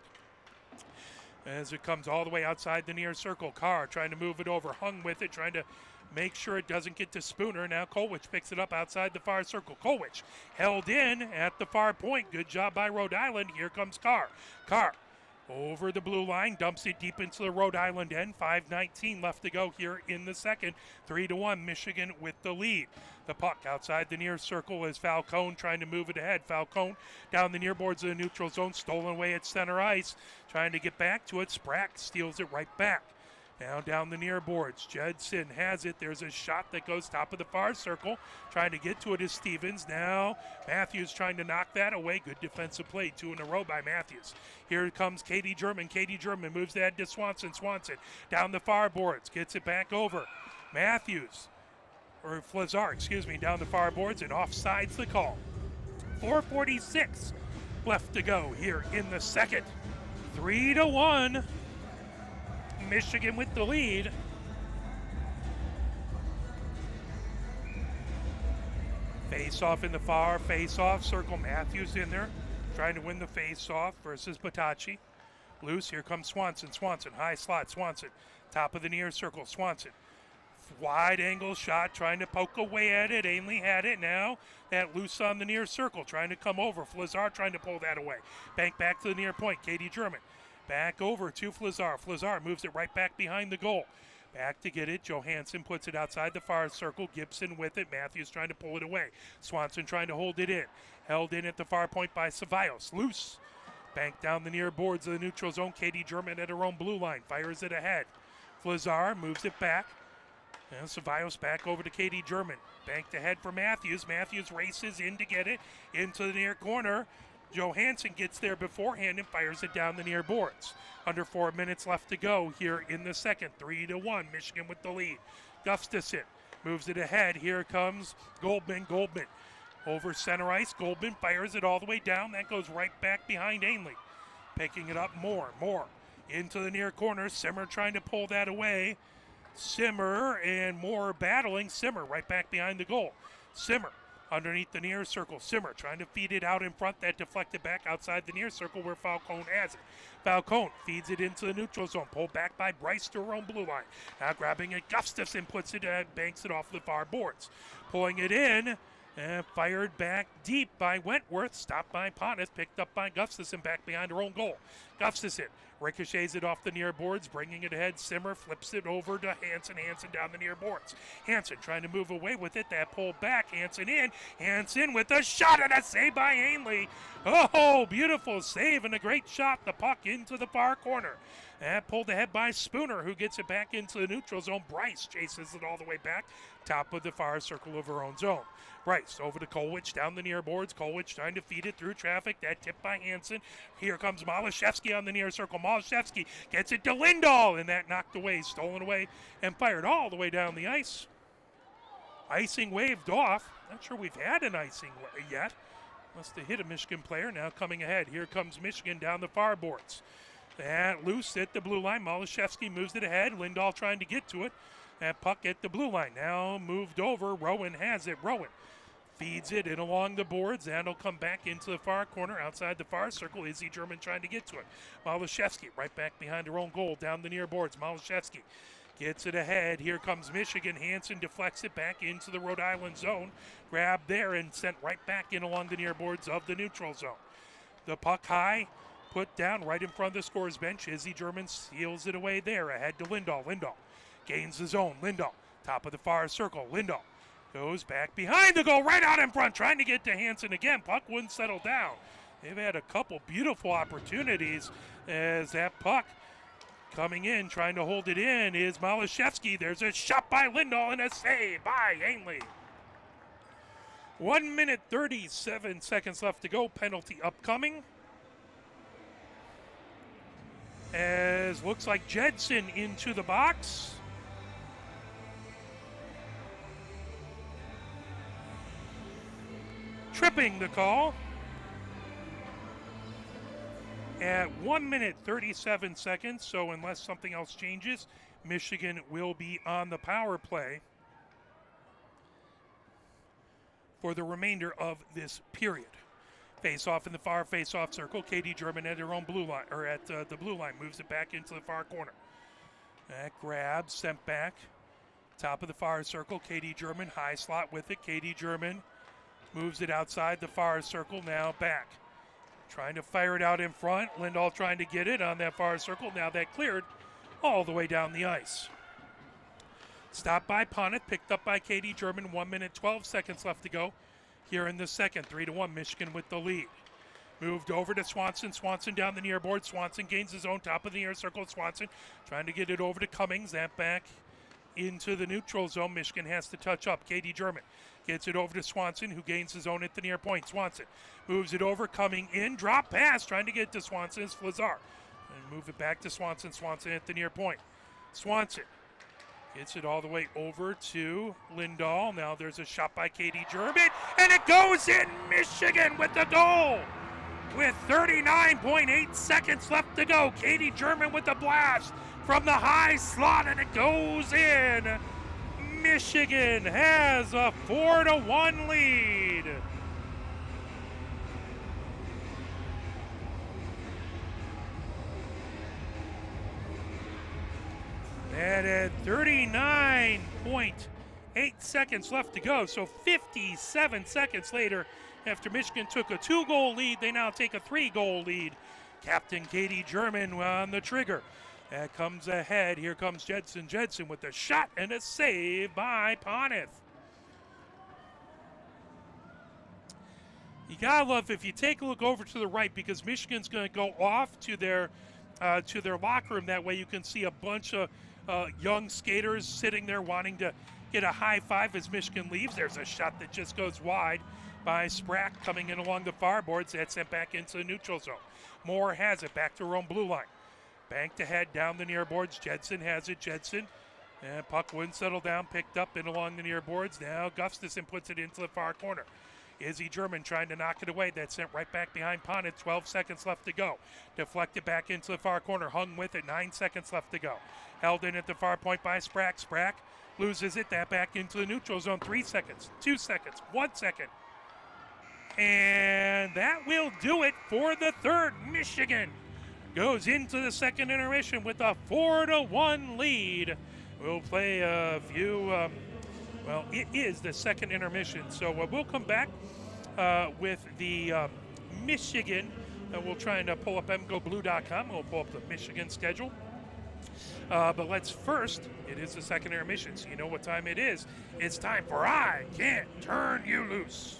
As it comes all the way outside the near circle. Carr trying to move it over. Hung with it, trying to make sure it doesn't get to Spooner. Now Kolwich picks it up outside the far circle. Kolwich held in at the far point. Good job by Rhode Island. Here comes Carr. Carr over the blue line, dumps it deep into the Rhode Island end. 5:19 left to go here in the second. 3-1, Michigan with the lead. The puck outside the near circle is Falcone trying to move it ahead. Falcone down the near boards of the neutral zone, stolen away at center ice, trying to get back to it. Sprack steals it right back. Now down the near boards, Jedson has it. There's a shot that goes top of the far circle. Trying to get to it is Stevens. Now Matthews trying to knock that away. Good defensive play, 2 in a row by Matthews. Here comes Katie German. Katie German moves that to Swanson. Swanson down the far boards, gets it back over. Matthews, or Flazar, excuse me, down the far boards, and offsides the call. 4:46 left to go here in the second. 3-1. Michigan with the lead. Face-off in the far, face-off circle. Matthews in there, trying to win the face-off versus Batachi. Loose, here comes Swanson. Swanson, high slot, Swanson. Top of the near circle, Swanson. Wide angle shot, trying to poke away at it. Ainley had it now. That loose on the near circle, trying to come over. Flazar trying to pull that away. Bank back to the near point, Katie German. Back over to Flazar. Flazar moves it right back behind the goal. Back to get it. Johansson puts it outside the far circle. Gibson with it. Matthews trying to pull it away. Swanson trying to hold it in. Held in at the far point by Ceballos. Loose. Bank down the near boards of the neutral zone. Katie German at her own blue line. Fires it ahead. Flazar moves it back. And Ceballos back over to Katie German. Banked ahead for Matthews. Matthews races in to get it into the near corner. Johansson gets there beforehand and fires it down the near boards. Under 4 minutes left to go here in the second. 3-1, Michigan with the lead. Gustafson moves it ahead. Here comes Goldman. Goldman over center ice. Goldman fires it all the way down. That goes right back behind Ainley. Picking it up more into the near corner. Simmer trying to pull that away. Simmer and Moore battling. Simmer right back behind the goal. Simmer underneath the near circle. Simmer trying to feed it out in front. That deflected back outside the near circle where Falcone has it. Falcone feeds it into the neutral zone. Pulled back by Bryce to her own blue line. Now grabbing it, Gustafson puts it, banks it off the far boards. Pulling it in and fired back deep by Wentworth. Stopped by Pontus. Picked up by Gustafson back behind her own goal. Gustafson ricochets it off the near boards, bringing it ahead. Simmer flips it over to Hansen. Hansen down the near boards. Hansen trying to move away with it. That pulled back. Hansen in. Hansen with a shot and a save by Ainley. Oh, beautiful save and a great shot. The puck into the far corner. That pulled ahead by Spooner, who gets it back into the neutral zone. Bryce chases it all the way back. Top of the far circle of her own zone. Bryce over to Kolwich down the near boards. Kolwich trying to feed it through traffic. That tip by Hansen. Here comes Malashevsky on the near circle. Malashevsky gets it to Lindahl, and that knocked away, stolen away, and fired all the way down the ice. Icing waved off. Not sure we've had an icing yet. Must have hit a Michigan player. Now coming ahead. Here comes Michigan down the far boards. That loose at the blue line. Malashevsky moves it ahead. Lindahl trying to get to it. That puck at the blue line. Now moved over. Rowan has it. Rowan feeds it in along the boards. That'll come back into the far corner outside the far circle. Izzy German trying to get to it. Malashevsky right back behind her own goal down the near boards. Malashevsky gets it ahead. Here comes Michigan. Hansen deflects it back into the Rhode Island zone. Grabbed there and sent right back in along the near boards of the neutral zone. The puck high. Put down right in front of the scorer's bench. Izzy German seals it away there. Ahead to Lindahl. Lindahl gains the zone. Lindahl, top of the far circle. Lindahl goes back behind the goal, right out in front, trying to get to Hansen again. Puck wouldn't settle down. They've had a couple beautiful opportunities as that puck coming in, trying to hold it in, is Malashevsky. There's a shot by Lindahl and a save by Ainley. 1 minute, 37 seconds left to go. Penalty upcoming. As looks like Jedson into the box. Tripping the call. At 1 minute, 37 seconds, so unless something else changes, Michigan will be on the power play for the remainder of this period. Face-off in the far face-off circle. Katie German at her own blue line, or at the blue line, moves it back into the far corner. That grab, sent back. Top of the far circle, Katie German, high slot with it. Katie German moves it outside the far circle, now back. trying to fire it out in front. Lindahl trying to get it on that far circle. Now that cleared all the way down the ice. Stopped by Poneth, picked up by Katie German. 1 minute, 12 seconds left to go here in the second. 3-1, Michigan with the lead. Moved over to Swanson. Swanson down the near board. Swanson gains his own top of the near circle. Swanson trying to get it over to Cummings. That back into the neutral zone. Michigan has to touch up. Katie German gets it over to Swanson, who gains his own at the near point. Swanson moves it over, coming in. Drop pass, trying to get to Swanson is Flazar. And move it back to Swanson. Swanson at the near point. Swanson gets it all the way over to Lindahl. Now there's a shot by Katie German, and it goes in. Michigan with the goal. With 39.8 seconds left to go, Katie German with the blast from the high slot, and it goes in. Michigan has a 4-1 lead. And at 39.8 seconds left to go, so 57 seconds later, after Michigan took a 2-goal lead, they now take a 3-goal lead. Captain Katie German on the trigger. That comes ahead. Here comes Jedson. Jedson with a shot and a save by Poneth. You gotta love if you take a look over to the right, because Michigan's going to go off to their locker room. That way you can see a bunch of young skaters sitting there wanting to get a high five as Michigan leaves. There's a shot that just goes wide by Sprack coming in along the far boards. That's sent back into the neutral zone. Moore has it back to her own blue line. Banked ahead down the near boards. Jedson has it. Jedson. And puck wouldn't settle down. Picked up and along the near boards. Now Gustafson puts it into the far corner. Izzy German trying to knock it away. That's sent right back behind Poneth. 12 seconds left to go. Deflected back into the far corner. Hung with it. 9 seconds left to go. Held in at the far point by Sprack. Sprack loses it. That back into the neutral zone. 3 seconds. 2 seconds. 1 second. And that will do it for the third. Michigan goes into the second intermission with a 4-1 lead. We'll play a few, well, it is the second intermission. So we'll come back with the Michigan, and we'll try and pull up mgoblue.com. We'll pull up the Michigan schedule. But let's first, it is the second intermission, so you know what time it is. It's time for I Can't Turn You Loose.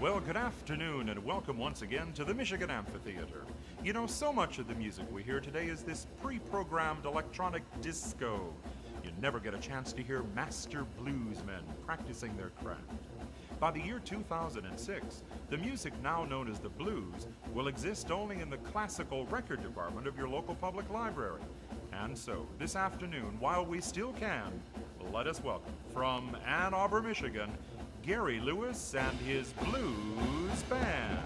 Well, good afternoon and welcome once again to the Michigan Amphitheater. You know, so much of the music we hear today is this pre-programmed electronic disco. You never get a chance to hear master bluesmen practicing their craft. By the year 2006, the music now known as the blues will exist only in the classical record department of your local public library. And so, this afternoon, while we still can, let us welcome from Ann Arbor, Michigan, Gary Lewis and his blues band.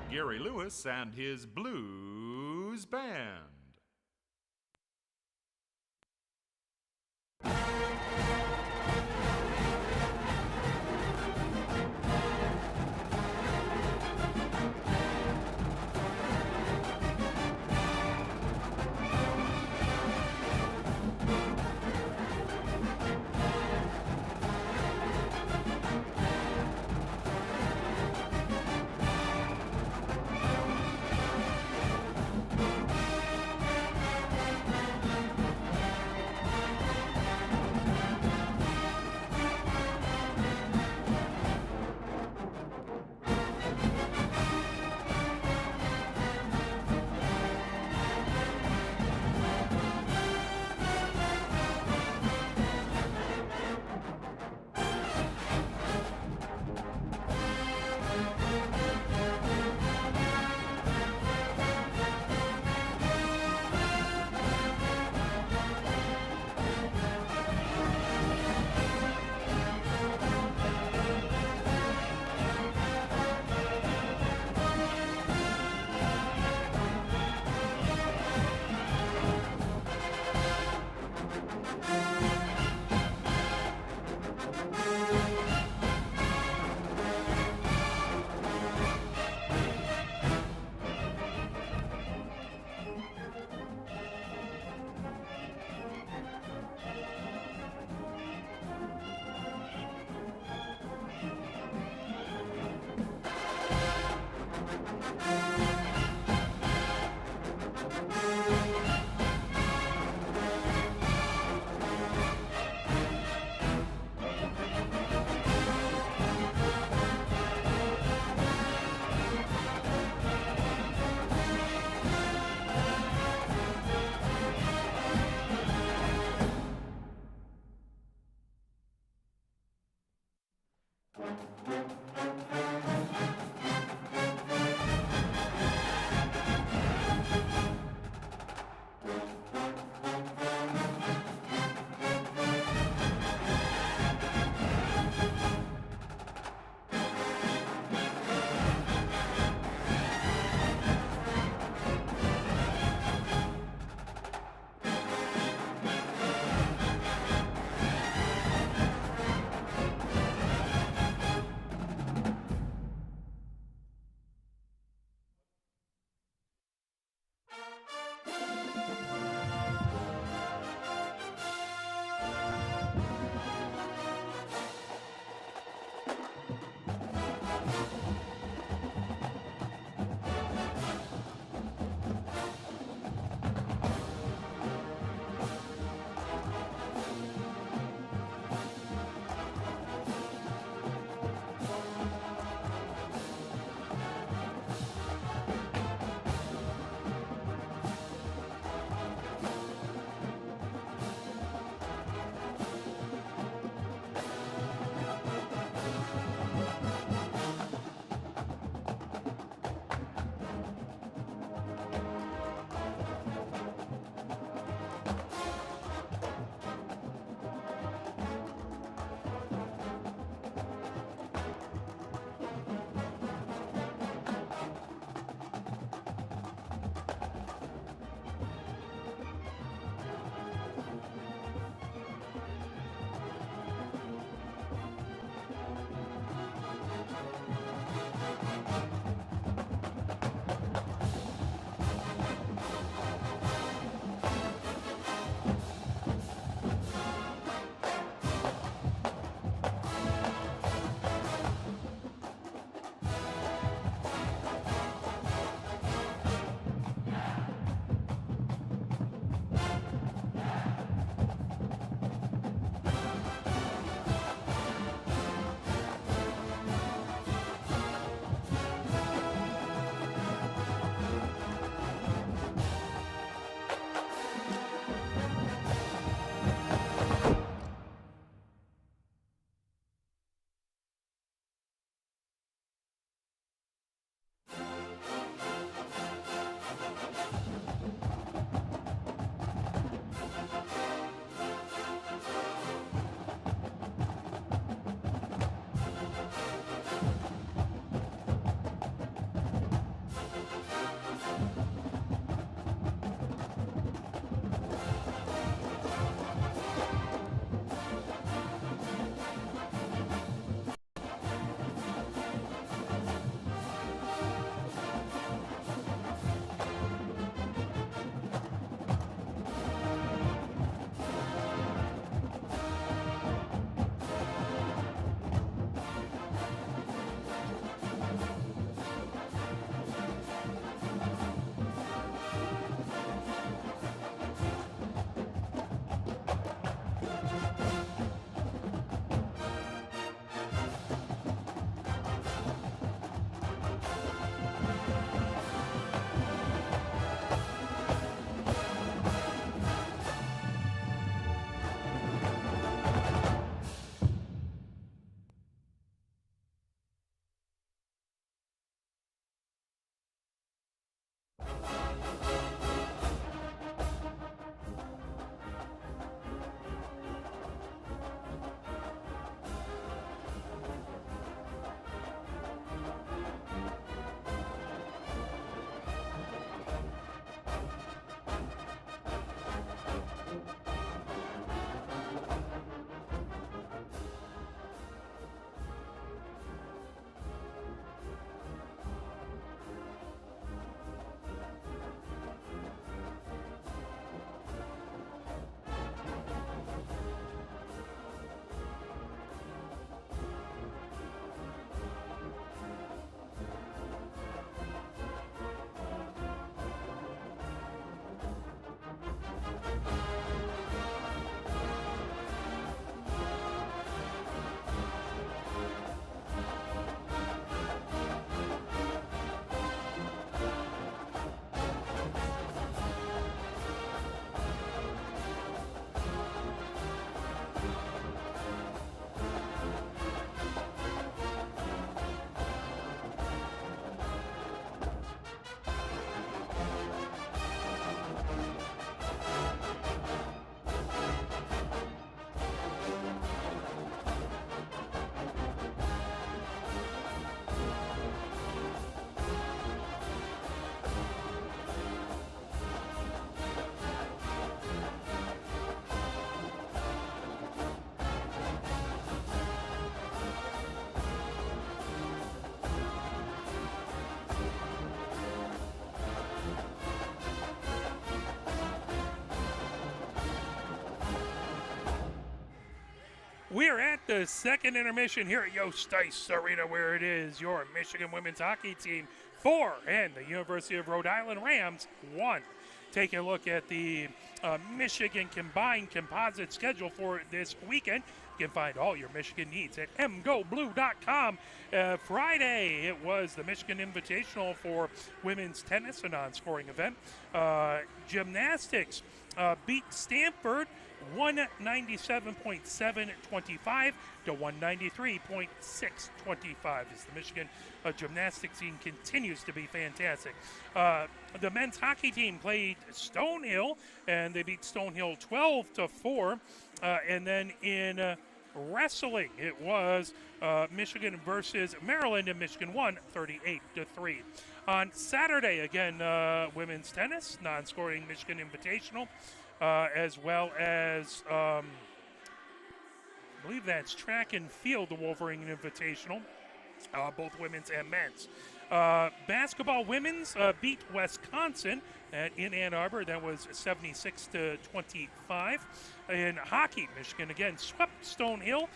Gary Lewis and his blues band. We're at the second intermission here at Yost Ice Arena, where it is your Michigan women's hockey team 4 and the University of Rhode Island Rams 1. Taking a look at the Michigan combined composite schedule for this weekend. You can find all your Michigan needs at mgoblue.com. Friday, it was the Michigan Invitational for women's tennis, a non-scoring event. Gymnastics beat Stanford 197.725 to 193.625 as the Michigan gymnastics team continues to be fantastic. The men's hockey team played Stonehill, and they beat Stonehill 12-4. And then in wrestling, it was Michigan versus Maryland, and Michigan won 38-3. On Saturday, again, women's tennis, non-scoring Michigan Invitational, as well as, I believe that's track and field, the Wolverine Invitational, both women's and men's. Basketball women's beat Wisconsin in Ann Arbor. That was 76-25. In hockey, Michigan again swept Stonehill,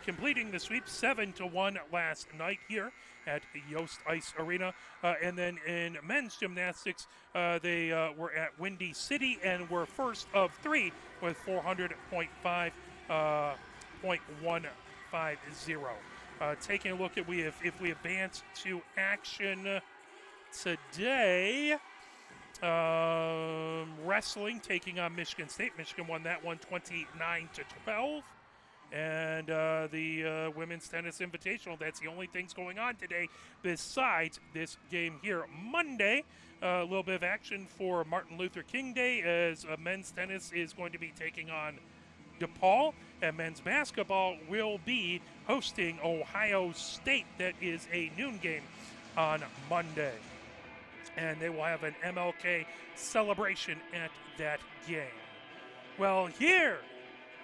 completing the sweep 7-1 last night here at Yost Ice Arena. And then in men's gymnastics, they were at Windy City and were first of 3 with 400.5.150. Taking a look at if we advance to action today, wrestling taking on Michigan State. Michigan won that one 29-12. And the Women's Tennis Invitational, that's the only things going on today besides this game here. Monday, a little bit of action for Martin Luther King Day as men's tennis is going to be taking on DePaul, and men's basketball will be hosting Ohio State. That is a noon game on Monday. And they will have an MLK celebration at that game. Well, here,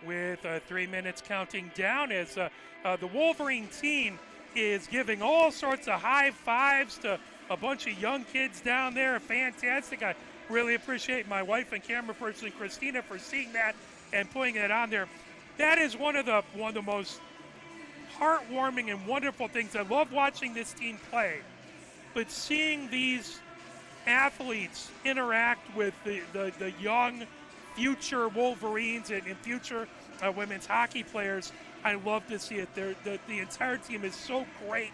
with 3 minutes counting down, as the Wolverine team is giving all sorts of high fives to a bunch of young kids down there. Fantastic. I really appreciate my wife and camera person, Christina, for seeing that and putting it on there. That is one of the most heartwarming and wonderful things. I love watching this team play, but seeing these athletes interact with the young future Wolverines and future women's hockey players, I love to see it. The entire team is so great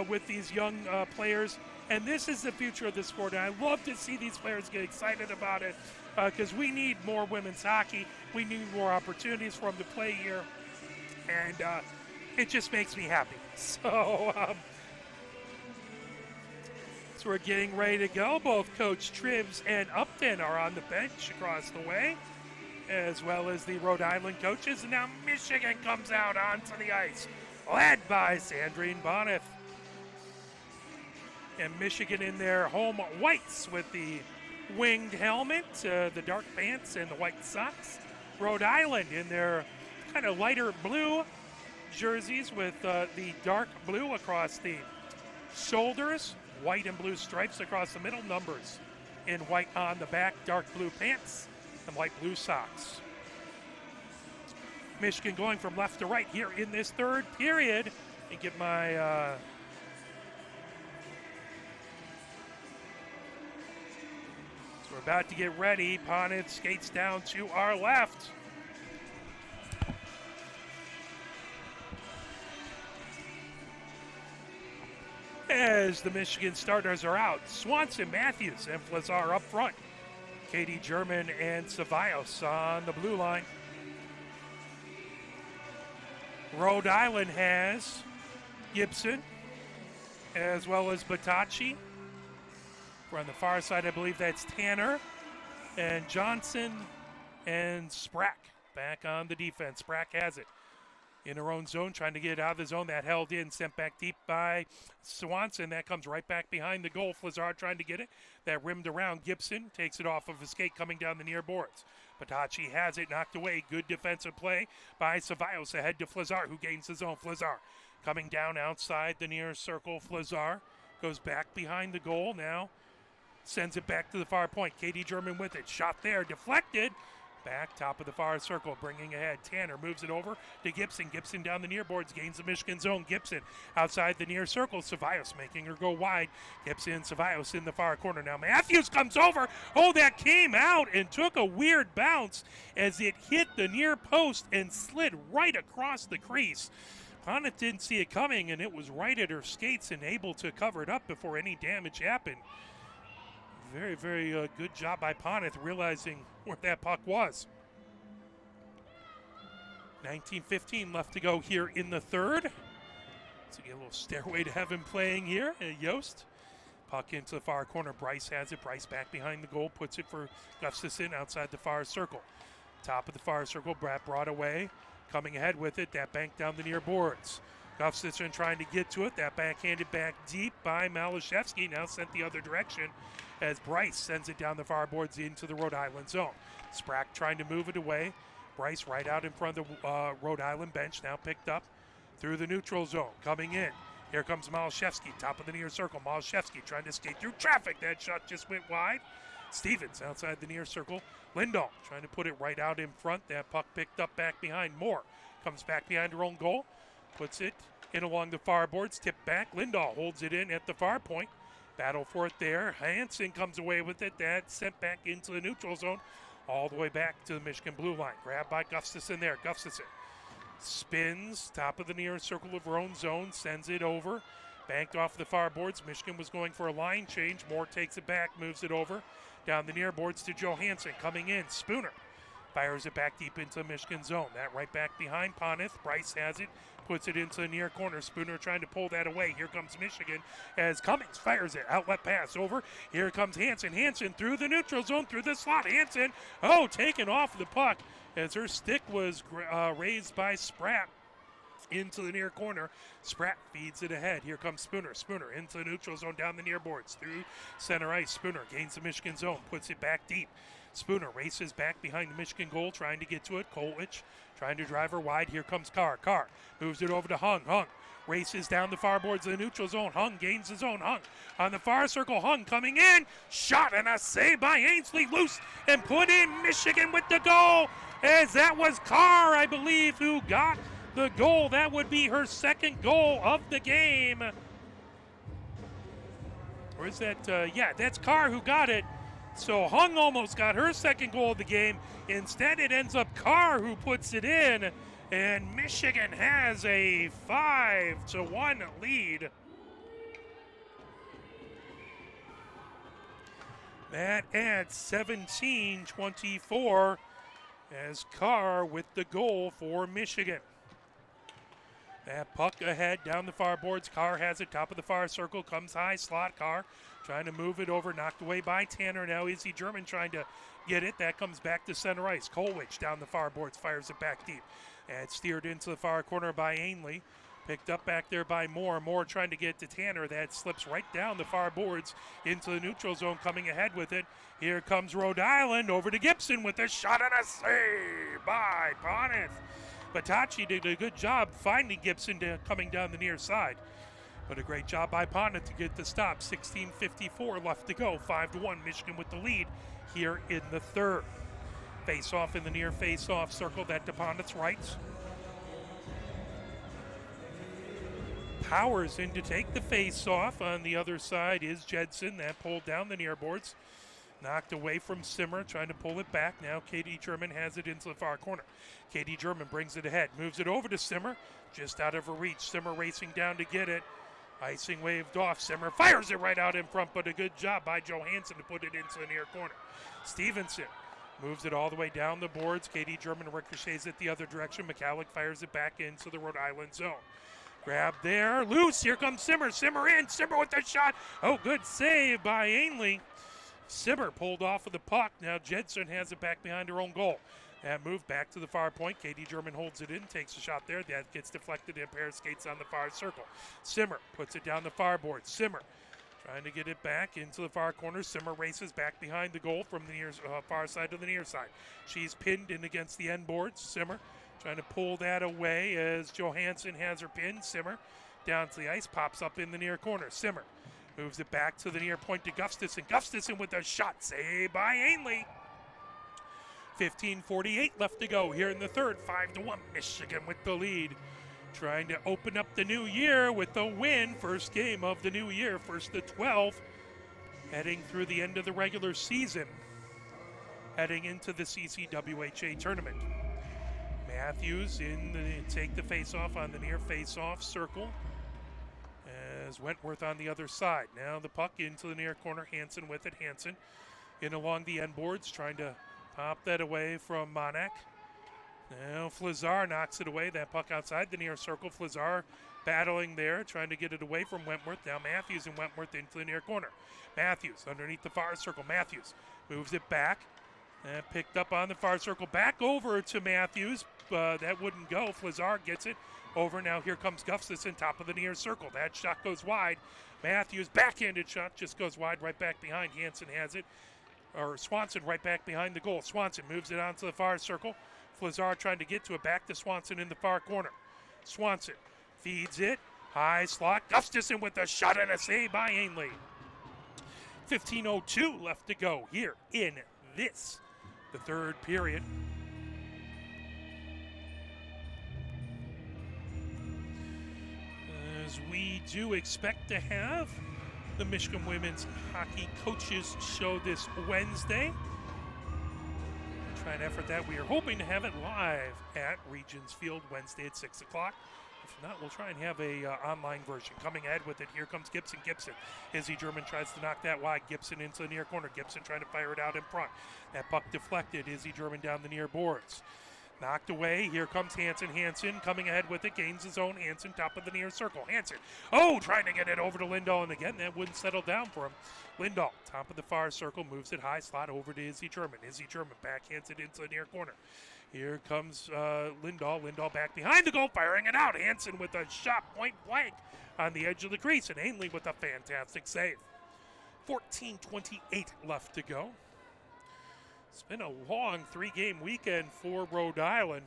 with these young players, and this is the future of the sport. And I love to see these players get excited about it because we need more women's hockey. We need more opportunities for them to play here, and it just makes me happy. So we're getting ready to go. Both Coach Tribbs and Upton are on the bench across the way, as well as the Rhode Island coaches. And now Michigan comes out onto the ice, led by Sandrine Bonneth. And Michigan in their home whites with the winged helmet, the dark pants, and the white socks. Rhode Island in their kind of lighter blue jerseys with the dark blue across the shoulders, white and blue stripes across the middle, numbers in white on the back, dark blue pants, and light blue socks. Michigan going from left to right here in this third period. And get my so we're about to get ready. Bonneth skates down to our left. As the Michigan starters are out, Swanson, Matthews, and Flazar up front. Katie German and Ceballos on the blue line. Rhode Island has Gibson, as well as Batacci. We're on the far side, I believe that's Tanner, and Johnson, and Sprack back on the defense. Sprack has it in her own zone, trying to get it out of the zone. That held in, sent back deep by Swanson. That comes right back behind the goal. Flazar trying to get it. That rimmed around. Gibson takes it off of a skate coming down the near boards. Batacci has it knocked away. Good defensive play by Ceballos ahead to Flazar, who gains the zone. Flazar coming down outside the near circle. Flazar goes back behind the goal now. Sends it back to the far point. Katie German with it. Shot there, deflected. Back, top of the far circle, bringing ahead. Tanner moves it over to Gibson. Gibson down the near boards, gains the Michigan zone. Gibson outside the near circle. Cevallos making her go wide. Gibson, Cevallos in the far corner. Now Matthews comes over. Oh, that came out and took a weird bounce as it hit the near post and slid right across the crease. Poneth didn't see it coming, and it was right at her skates and able to cover it up before any damage happened. Very, very good job by Poneth realizing where that puck was. 19:15 left to go here in the third. So get a little Stairway to Heaven playing here at Yost. Puck into the far corner. Bryce has it. Bryce back behind the goal. Puts it for Gustafson outside the far circle. Top of the far circle. Brad brought away. Coming ahead with it. That bank down the near boards. Gustafson trying to get to it. That backhanded back deep by Malashevsky. Now sent the other direction as Bryce sends it down the far boards into the Rhode Island zone. Sprack trying to move it away. Bryce right out in front of the Rhode Island bench. Now picked up through the neutral zone. Coming in. Here comes Malashevsky. Top of the near circle. Malashevsky trying to skate through traffic. That shot just went wide. Stevens outside the near circle. Lindahl trying to put it right out in front. That puck picked up back behind. Moore comes back behind her own goal. Puts it in along the far boards. Tipped back. Lindahl holds it in at the far point. Battle for it there. Hansen comes away with it. That's sent back into the neutral zone. All the way back to the Michigan blue line. Grabbed by Gustafson there. Gustafson spins. Top of the near circle of her own zone. Sends it over. Banked off the far boards. Michigan was going for a line change. Moore takes it back. Moves it over. Down the near boards to Johansson. Coming in. Spooner fires it back deep into the Michigan zone. That right back behind Poneth. Bryce has it. Puts it into the near corner. Spooner trying to pull that away. Here comes Michigan as Cummings fires it. Outlet pass over. Here comes Hansen. Hansen through the neutral zone, through the slot. Hansen, taken off the puck as her stick was raised by Spratt into the near corner. Spratt feeds it ahead. Here comes Spooner. Spooner into the neutral zone, down the near boards, through center ice. Spooner gains the Michigan zone, puts it back deep. Spooner races back behind the Michigan goal, trying to get to it. Kolwich trying to drive her wide. Here comes Carr. Carr moves it over to Hung. Hung races down the far boards of the neutral zone. Hung gains the zone. Hung on the far circle. Hung coming in. Shot and a save by Ainsley. Loose and put in. Michigan with the goal. As that was Carr, I believe, who got the goal. That would be her second goal of the game. Or is that, that's Carr who got it. So Hung almost got her second goal of the game. Instead, it ends up Carr who puts it in. And Michigan has a 5-1 lead. That adds 17-24 as Carr with the goal for Michigan. That puck ahead down the far boards. Carr has it, top of the far circle, comes high, slot. Carr trying to move it over, knocked away by Tanner. Now Izzy German trying to get it. That comes back to center ice. Kolwich down the far boards, fires it back deep. And steered into the far corner by Ainley. Picked up back there by Moore. Moore trying to get to Tanner. That slips right down the far boards into the neutral zone, coming ahead with it. Here comes Rhode Island over to Gibson with a shot and a save by Poneth. Batachi did a good job finding Gibson coming down the near side. But a great job by Poneth to get the stop. 16:54 left to go. 5-1, Michigan with the lead here in the third. Face-off in the near face-off circle. That to Poneth's right. Powers in to take the face-off. On the other side is Jedson. That pulled down the near boards. Knocked away from Simmer, trying to pull it back. Now Katie German has it into the far corner. Katie German brings it ahead, moves it over to Simmer, just out of her reach. Simmer racing down to get it. Icing waved off. Simmer fires it right out in front, but a good job by Johansson to put it into the near corner. Stevenson moves it all the way down the boards. Katie German ricochets it the other direction. McCallick fires it back into the Rhode Island zone. Grab there, loose. Here comes Simmer. Simmer in. Simmer with the shot. Oh, good save by Ainley. Simmer pulled off of the puck. Now Jedson has it back behind her own goal. That move back to the far point. Katie German holds it in, takes a shot there. That gets deflected and pair skates on the far circle. Simmer puts it down the far board. Simmer trying to get it back into the far corner. Simmer races back behind the goal from the near, far side to the near side. She's pinned in against the end boards. Simmer trying to pull that away as Johansson has her pinned. Simmer down to the ice, pops up in the near corner. Simmer moves it back to the near point to Gustafson. Gustafson with a shot. Saved by Ainley. 15:48 left to go here in the third. 5-1 Michigan with the lead. Trying to open up the new year with a win. First game of the new year, first to 12. Heading through the end of the regular season. Heading into the CCWHA tournament. Matthews take the face-off on the near face-off circle. As Wentworth on the other side. Now the puck into the near corner. Hansen with it. Hansen in along the end boards, trying to pop that away from Monak. Now Flazar knocks it away. That puck outside the near circle. Flazar battling there, trying to get it away from Wentworth. Now Matthews and Wentworth into the near corner. Matthews underneath the far circle. Matthews moves it back. And picked up on the far circle. Back over to Matthews. That wouldn't go. Flazar gets it over. Now here comes Gustafson, top of the near circle. That shot goes wide. Matthews, backhanded shot, just goes wide, right back behind. Hansen has it. Or Swanson right back behind the goal. Swanson moves it onto the far circle. Flazar trying to get to it. Back to Swanson in the far corner. Swanson feeds it. High slot. Gustafson with a shot and a save by Ainley. 15:02 left to go here in the third period. As we do expect to have the Michigan Women's Hockey Coaches Show this Wednesday. Try an effort that we are hoping to have it live at Regions Field Wednesday at 6 o'clock. If not, we'll try and have a online version. Coming ahead with it, here comes Gibson. Izzy German tries to knock that wide. Gibson into the near corner. Gibson trying to fire it out in front. That puck deflected. Izzy German down the near boards. Knocked away. Here comes Hansen. Hansen coming ahead with it. Gains his own. Hansen top of the near circle. Hansen. Oh, trying to get it over to Lindahl. And again, that wouldn't settle down for him. Lindahl, top of the far circle, moves it high slot over to Izzy German. Izzy German backhands it into the near corner. Here comes Lindahl. Lindahl back behind the goal, firing it out. Hansen with a shot point blank on the edge of the crease. And Ainley with a fantastic save. 14:28 left to go. It's been a long three-game weekend for Rhode Island.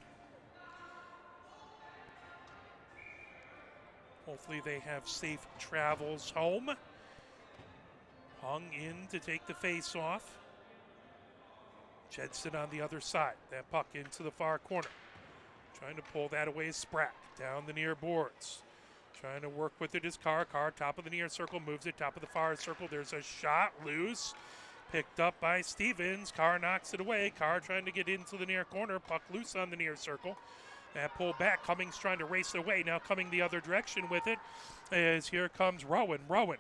Hopefully they have safe travels home. Hung in to take the face-off. Jedson on the other side. That puck into the far corner. Trying to pull that away is Spratt. Down the near boards. Trying to work with it is Carr. Carr, top of the near circle, moves it top of the far circle. There's a shot, loose. Picked up by Stevens. Carr knocks it away. Carr trying to get into the near corner. Puck loose on the near circle. That pull back. Cummings trying to race away. Now coming the other direction with it as here comes Rowan. Rowan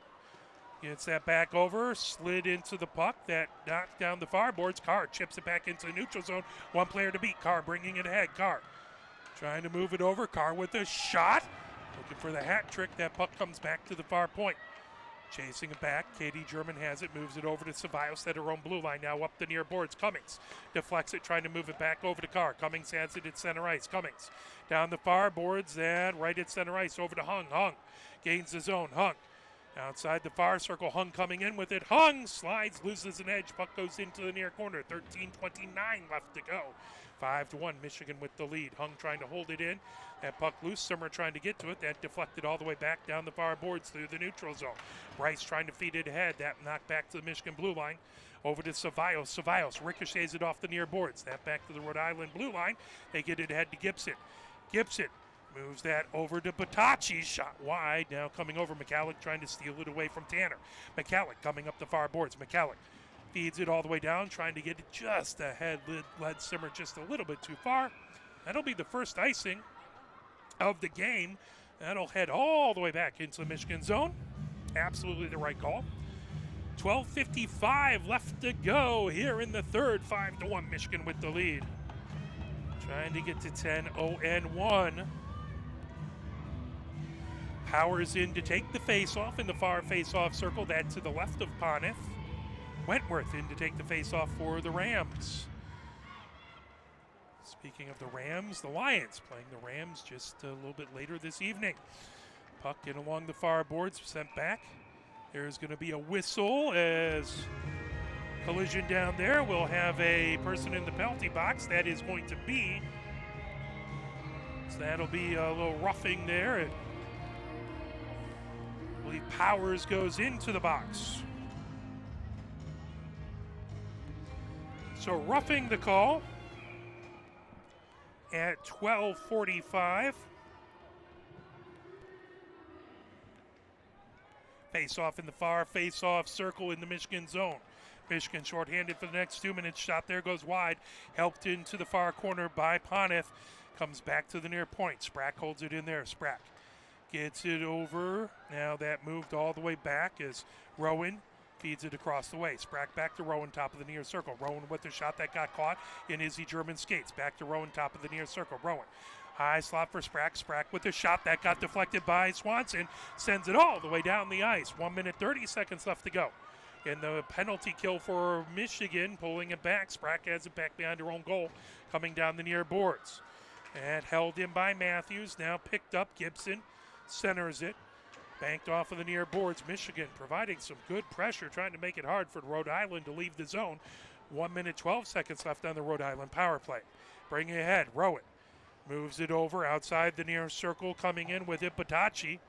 gets that back over. Slid into the puck. That knocked down the far boards. Carr chips it back into the neutral zone. One player to beat. Carr bringing it ahead. Carr trying to move it over. Carr with a shot. Looking for the hat trick. That puck comes back to the far point. Chasing it back, Katie German has it, moves it over to Ceballos at her own blue line, now up the near boards. Cummings deflects it, trying to move it back over to Carr. Cummings has it at center ice. Cummings down the far boards and right at center ice over to Hung. Hung gains the zone. Hung outside the far circle. Hung coming in with it. Hung slides, loses an edge. Puck goes into the near corner. 13:29 left to go. 5-1, Michigan with the lead. Hung trying to hold it in. That puck loose. Summer trying to get to it. That deflected all the way back down the far boards through the neutral zone. Bryce trying to feed it ahead. That knocked back to the Michigan blue line. Over to Ceballos. Ceballos ricochets it off the near boards. That back to the Rhode Island blue line. They get it ahead to Gibson. Gibson moves that over to Batachi. Shot wide. Now coming over. McCallick trying to steal it away from Tanner. McCallick coming up the far boards. McCallick feeds it all the way down, trying to get it just ahead. Led Simmer just a little bit too far. That'll be the first icing of the game. That'll head all the way back into the Michigan zone. Absolutely the right call. 12:55 left to go here in the third. 5-1, Michigan with the lead. Trying to get to 10-0-1. Powers in to take the face-off in the far face-off circle. That to the left of Poneth. Wentworth in to take the face-off for the Rams. Speaking of the Rams, the Lions playing the Rams just a little bit later this evening. Puck in along the far boards, sent back. There's going to be a whistle as collision down there. We'll have a person in the penalty box. That is going to be, so that'll be a little roughing there. And I believe Powers goes into the box. So roughing the call. at 12:45. Face-off in the far face-off circle in the Michigan zone. Michigan shorthanded for the next 2 minutes. Shot there goes wide. Helped into the far corner by Poneth. Comes back to the near point. Sprack holds it in there. Sprack gets it over. Now that moved all the way back as Rowan feeds it across the way. Sprack back to Rowan, top of the near circle. Rowan with the shot that got caught in Izzy German skates. Back to Rowan, top of the near circle. Rowan. High slot for Sprack. Sprack with the shot that got deflected by Swanson. Sends it all the way down the ice. 1 minute, 30 seconds left to go. And the penalty kill for Michigan, pulling it back. Sprack has it back behind her own goal, coming down the near boards. And held in by Matthews. Now picked up. Gibson centers it. Banked off of the near boards. Michigan providing some good pressure, trying to make it hard for Rhode Island to leave the zone. 1 minute, 12 seconds left on the Rhode Island power play. Bring it ahead. Rowan moves it over outside the near circle. Coming in with it, Batachi.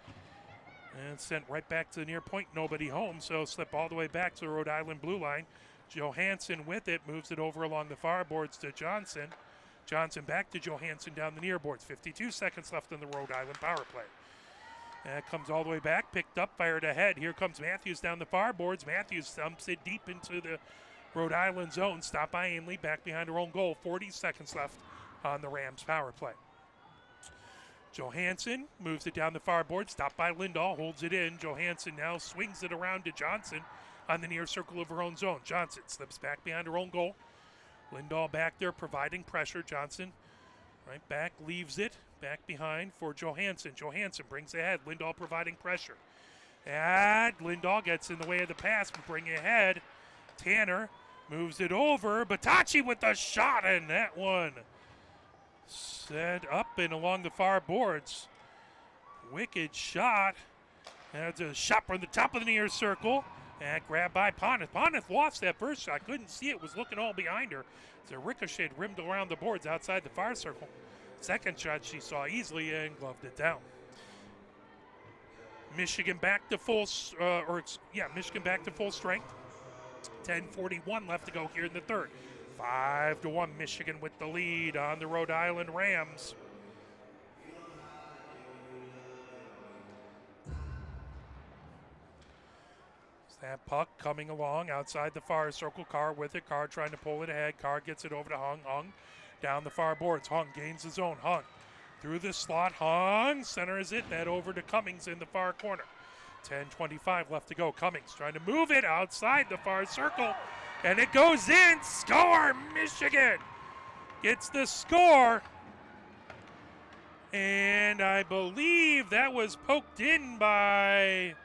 And sent right back to the near point. Nobody home, so slip all the way back to the Rhode Island blue line. Johansson with it. Moves it over along the far boards to Johnson. Johnson back to Johansson down the near boards. 52 seconds left in the Rhode Island power play. And it comes all the way back, picked up, fired ahead. Here comes Matthews down the far boards. Matthews thumps it deep into the Rhode Island zone. Stopped by Ainley, back behind her own goal. 40 seconds left on the Rams power play. Johansson moves it down the far board. Stopped by Lindahl, holds it in. Johansson now swings it around to Johnson on the near circle of her own zone. Johnson slips back behind her own goal. Lindahl back there providing pressure. Johnson right back, leaves it back behind for Johansson. Johansson brings ahead. Lindahl providing pressure. And Lindahl gets in the way of the pass, but bring it ahead. Tanner moves it over. Batachi with the shot, and that one set up and along the far boards. Wicked shot. That's a shot from the top of the near circle. And grabbed by Poneth. Poneth lost that first shot. Couldn't see it. Was looking all behind her. It's a ricochet rimmed around the boards outside the far circle. Second shot she saw easily and gloved it down. Michigan back to full, Michigan back to full strength. 10:41 left to go here in the third. 5-1 Michigan with the lead on the Rhode Island Rams. That puck coming along outside the far circle. Carr with it. Carr trying to pull it ahead. Carr gets it over to Hung. Hung down the far boards. Hung gains the zone. Hung through the slot. Hung centers it. That over to Cummings in the far corner. 10:25 left to go. Cummings trying to move it outside the far circle. And it goes in. Score! Michigan gets the score. And I believe that was poked in by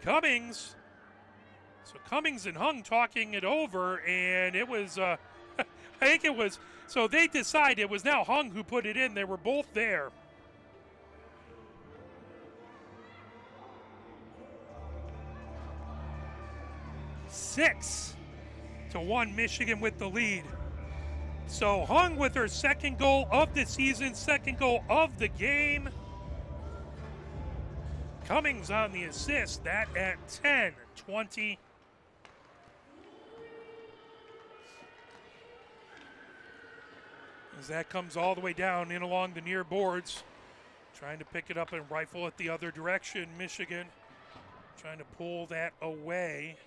Cummings. So Cummings and Hung talking it over, and it was, I think it was, so they decide it was now Hung who put it in. They were both there. Six to 1 Michigan with the lead. So Hung with her second goal of the season, second goal of the game. Cummings on the assist, that at 10:20. As that comes all the way down in along the near boards. Trying to pick it up and rifle it the other direction. Michigan trying to pull that away.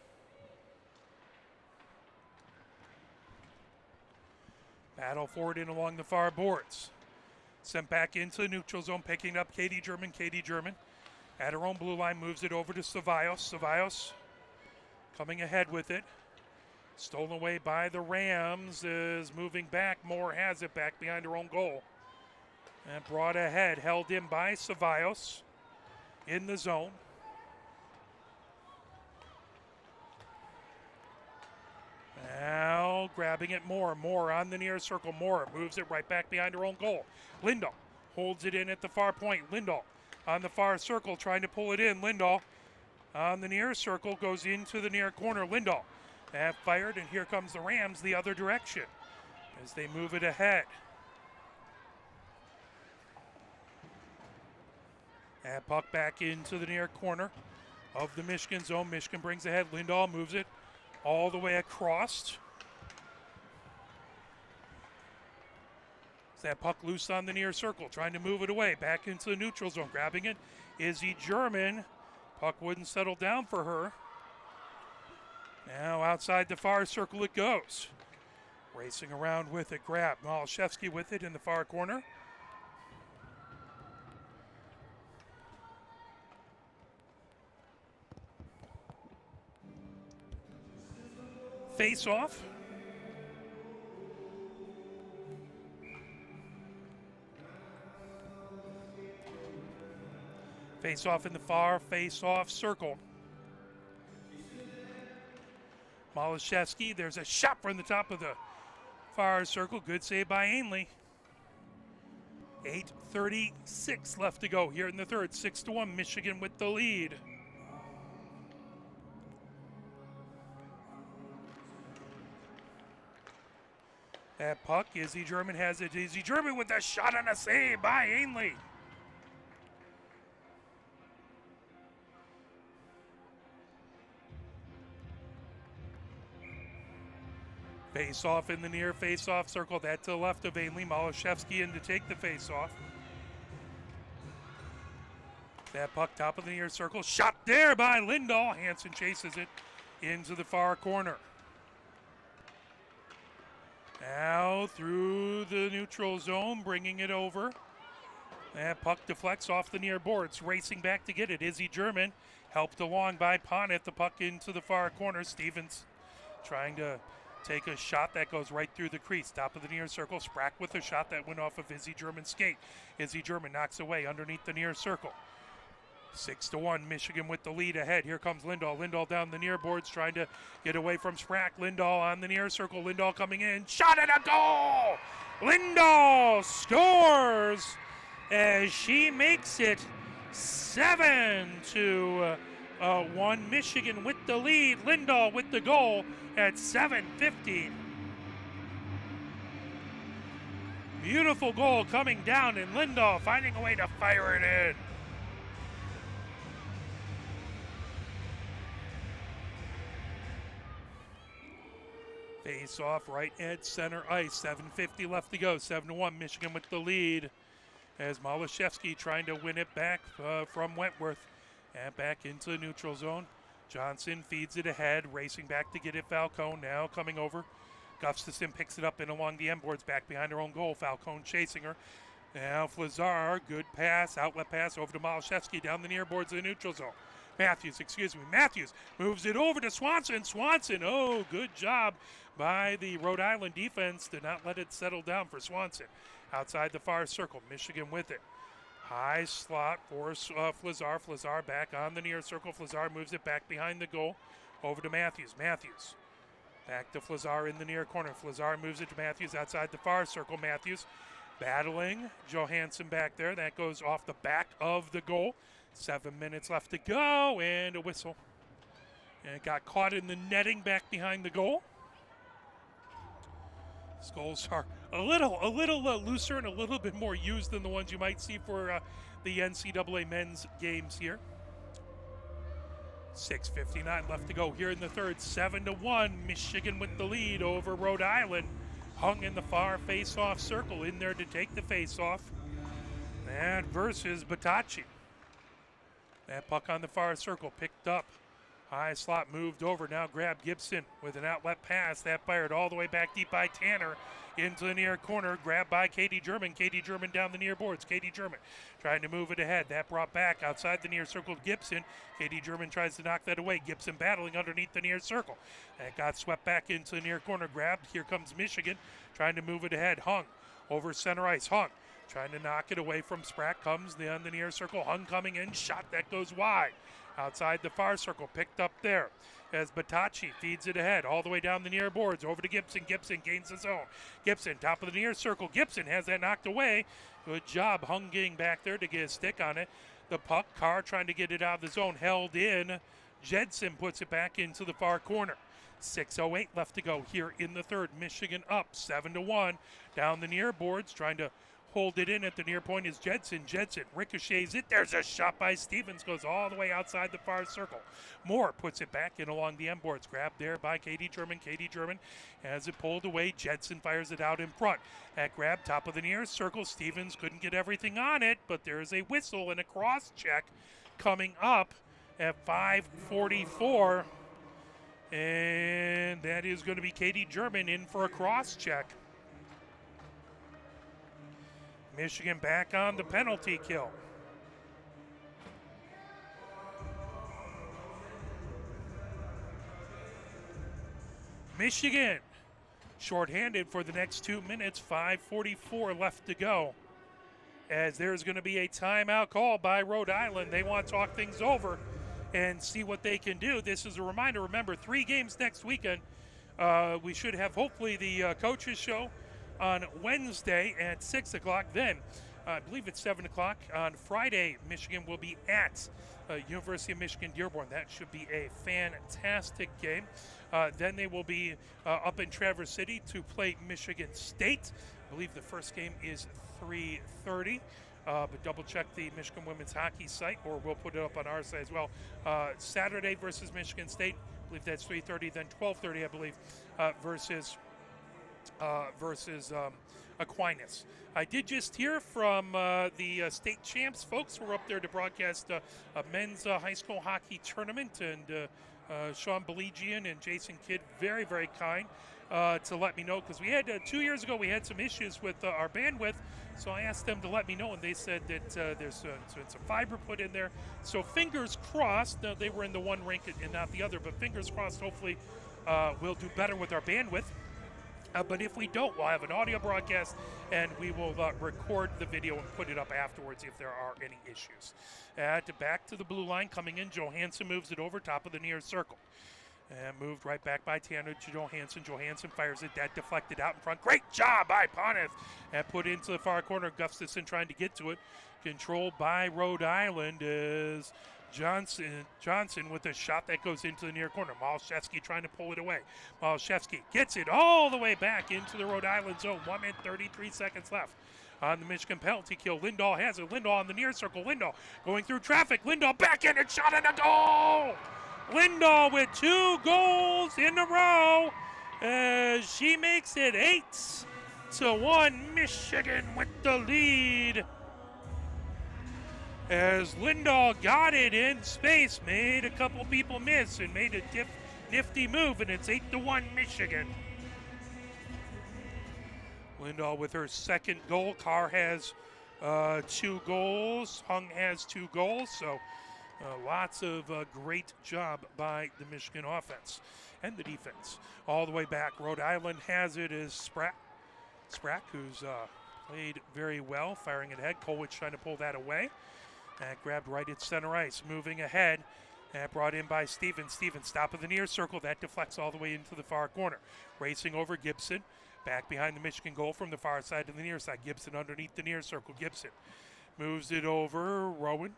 Battle forward in along the far boards. Sent back into the neutral zone, picking up Katie German. Katie German at her own blue line moves it over to Cevallos. Cevallos coming ahead with it. Stolen away by the Rams, is moving back. Moore has it back behind her own goal. And brought ahead, held in by Cevallos in the zone. Now grabbing it Moore. Moore on the near circle. Moore moves it right back behind her own goal. Lindahl holds it in at the far point. Lindahl on the far circle trying to pull it in. Lindahl on the near circle goes into the near corner. Lindahl have fired, and here comes the Rams the other direction as they move it ahead. And puck back into the near corner of the Michigan zone. Michigan brings ahead. Lindahl moves it all the way across. That puck loose on the near circle, trying to move it away. Back into the neutral zone, grabbing it. Izzy German. Puck wouldn't settle down for her. Now outside the far circle it goes. Racing around with it, grab. Malashevsky with it in the far corner. Face off. Face off in the far face off circle. Malashevsky, there's a shot from the top of the far circle. Good save by Ainley. 8:36 left to go here in the third. 6-1, Michigan with the lead. That puck, Izzy German has it. Izzy German with a shot and a save by Ainley. Face off in the near face off circle. That to the left of Ainley. Malashevsky in to take the face off. That puck top of the near circle. Shot there by Lindahl. Hansen chases it into the far corner. Now through the neutral zone, bringing it over. That puck deflects off the near boards. Racing back to get it. Izzy German helped along by Ponnet. The puck into the far corner. Stevens trying to take a shot that goes right through the crease. Top of the near circle. Sprack with a shot that went off of Izzy German's skate. Izzy German knocks away underneath the near circle. 6-1, Michigan with the lead ahead. Here comes Lindahl. Lindahl down the near boards trying to get away from Sprack. Lindahl on the near circle. Lindahl coming in. Shot and a goal! Lindahl scores as she makes it 7-1. Michigan with the lead. Lindahl with the goal at 7:15. Beautiful goal coming down, and Lindahl finding a way to fire it in. Face off right at center ice. 7:50 left to go. 7-1, Michigan with the lead. As Malashevsky trying to win it back from Wentworth. And back into the neutral zone. Johnson feeds it ahead, racing back to get it. Falcone now coming over. Gustafson picks it up and along the end boards, back behind her own goal. Falcone chasing her. Now Flazar, good pass, outlet pass over to Malashevsky down the near boards of the neutral zone. Matthews moves it over to Swanson. Swanson, oh, good job by the Rhode Island defense to not let it settle down for Swanson. Outside the far circle, Michigan with it. High slot for Flazar. Flazar back on the near circle. Flazar moves it back behind the goal. Over to Matthews. Matthews back to Flazar in the near corner. Flazar moves it to Matthews outside the far circle. Matthews battling Johansson back there. That goes off the back of the goal. 7 minutes left to go, and a whistle. And it got caught in the netting back behind the goal. These goals are a little looser and a little bit more used than the ones you might see for the NCAA men's games here. 6:59 left to go here in the third. 7-1, Michigan with the lead over Rhode Island. Hung in the far face-off circle, in there to take the face-off. And versus Batacci. That puck on the far circle picked up. High slot moved over. Now grab Gibson with an outlet pass. That fired all the way back deep by Tanner into the near corner. Grabbed by Katie German. Katie German down the near boards. Katie German trying to move it ahead. That brought back outside the near circle to Gibson. Katie German tries to knock that away. Gibson battling underneath the near circle. That got swept back into the near corner. Grabbed. Here comes Michigan trying to move it ahead. Hung over center ice. Hung trying to knock it away from Sprack. Comes on the near circle. Hung coming in. Shot that goes wide. Outside the far circle. Picked up there as Batacci feeds it ahead. All the way down the near boards. Over to Gibson. Gibson gains the zone. Gibson, top of the near circle. Gibson has that knocked away. Good job. Hung getting back there to get a stick on it. The puck. Carr trying to get it out of the zone. Held in. Jedson puts it back into the far corner. 6:08 left to go here in the third. Michigan up 7-1. Down the near boards. Trying to pulled it in at the near point is Jensen. Jensen ricochets it. There's a shot by Stevens. Goes all the way outside the far circle. Moore puts it back in along the end boards. Grabbed there by Katie German. Katie German has it pulled away. Jensen fires it out in front. That grab, top of the near circle. Stevens couldn't get everything on it, but there's a whistle and a cross check coming up at 5:44. And that is going to be Katie German in for a cross check. Michigan back on the penalty kill. Michigan shorthanded for the next 2 minutes, 5:44 left to go. As there's going to be a timeout call by Rhode Island. They want to talk things over and see what they can do. This is a reminder, remember, 3 games next weekend. We should have hopefully the coaches show on Wednesday at 6 o'clock. Then, I believe it's 7 o'clock on Friday, Michigan will be at University of Michigan Dearborn. That should be a fantastic game. Then they will be up in Traverse City to play Michigan State. I believe the first game is 3:30. But double check the Michigan women's hockey site, or we'll put it up on our site as well. Saturday versus Michigan State, I believe that's 3:30. Then 12:30, I believe, versus Aquinas. I did just hear from the state champs folks who were up there to broadcast a men's high school hockey tournament, and Sean Beligian and Jason Kidd, very, very kind to let me know, because we had 2 years ago we had some issues with our bandwidth, so I asked them to let me know, and they said that there's some fiber put in there. So fingers crossed. They were in the one rink and not the other, but fingers crossed. Hopefully we'll do better with our bandwidth. But if we don't, we'll have an audio broadcast, and we will record the video and put it up afterwards if there are any issues. Back to the blue line, coming in, Johansson moves it over top of the near circle. And moved right back by Tanner to Johansson. Johansson fires it. That deflected out in front. Great job by Poneth. And put into the far corner. Gustafson trying to get to it. Controlled by Rhode Island is Johnson with a shot that goes into the near corner. Malashevsky trying to pull it away. Malashevsky gets it all the way back into the Rhode Island zone. 1 minute, 33 seconds left. On the Michigan penalty kill, Lindahl has it. Lindahl on the near circle. Lindahl going through traffic. Lindahl back in and shot, and a goal! Lindahl with 2 goals in a row as she makes it 8-1. Michigan with the lead. As Lindahl got it in space, made a couple people miss, and made a nifty move, and it's 8-1 Michigan. Lindahl with her second goal. Carr has 2 goals. Hung has 2 goals, so lots of great job by the Michigan offense and the defense. All the way back, Rhode Island has it as Sprack, who's played very well, firing it ahead. Kolwich trying to pull that away. And grabbed right at center ice. Moving ahead, and brought in by Stevens. Stevens, top of the near circle. That deflects all the way into the far corner. Racing over Gibson. Back behind the Michigan goal from the far side to the near side. Gibson underneath the near circle. Gibson moves it over. Rowan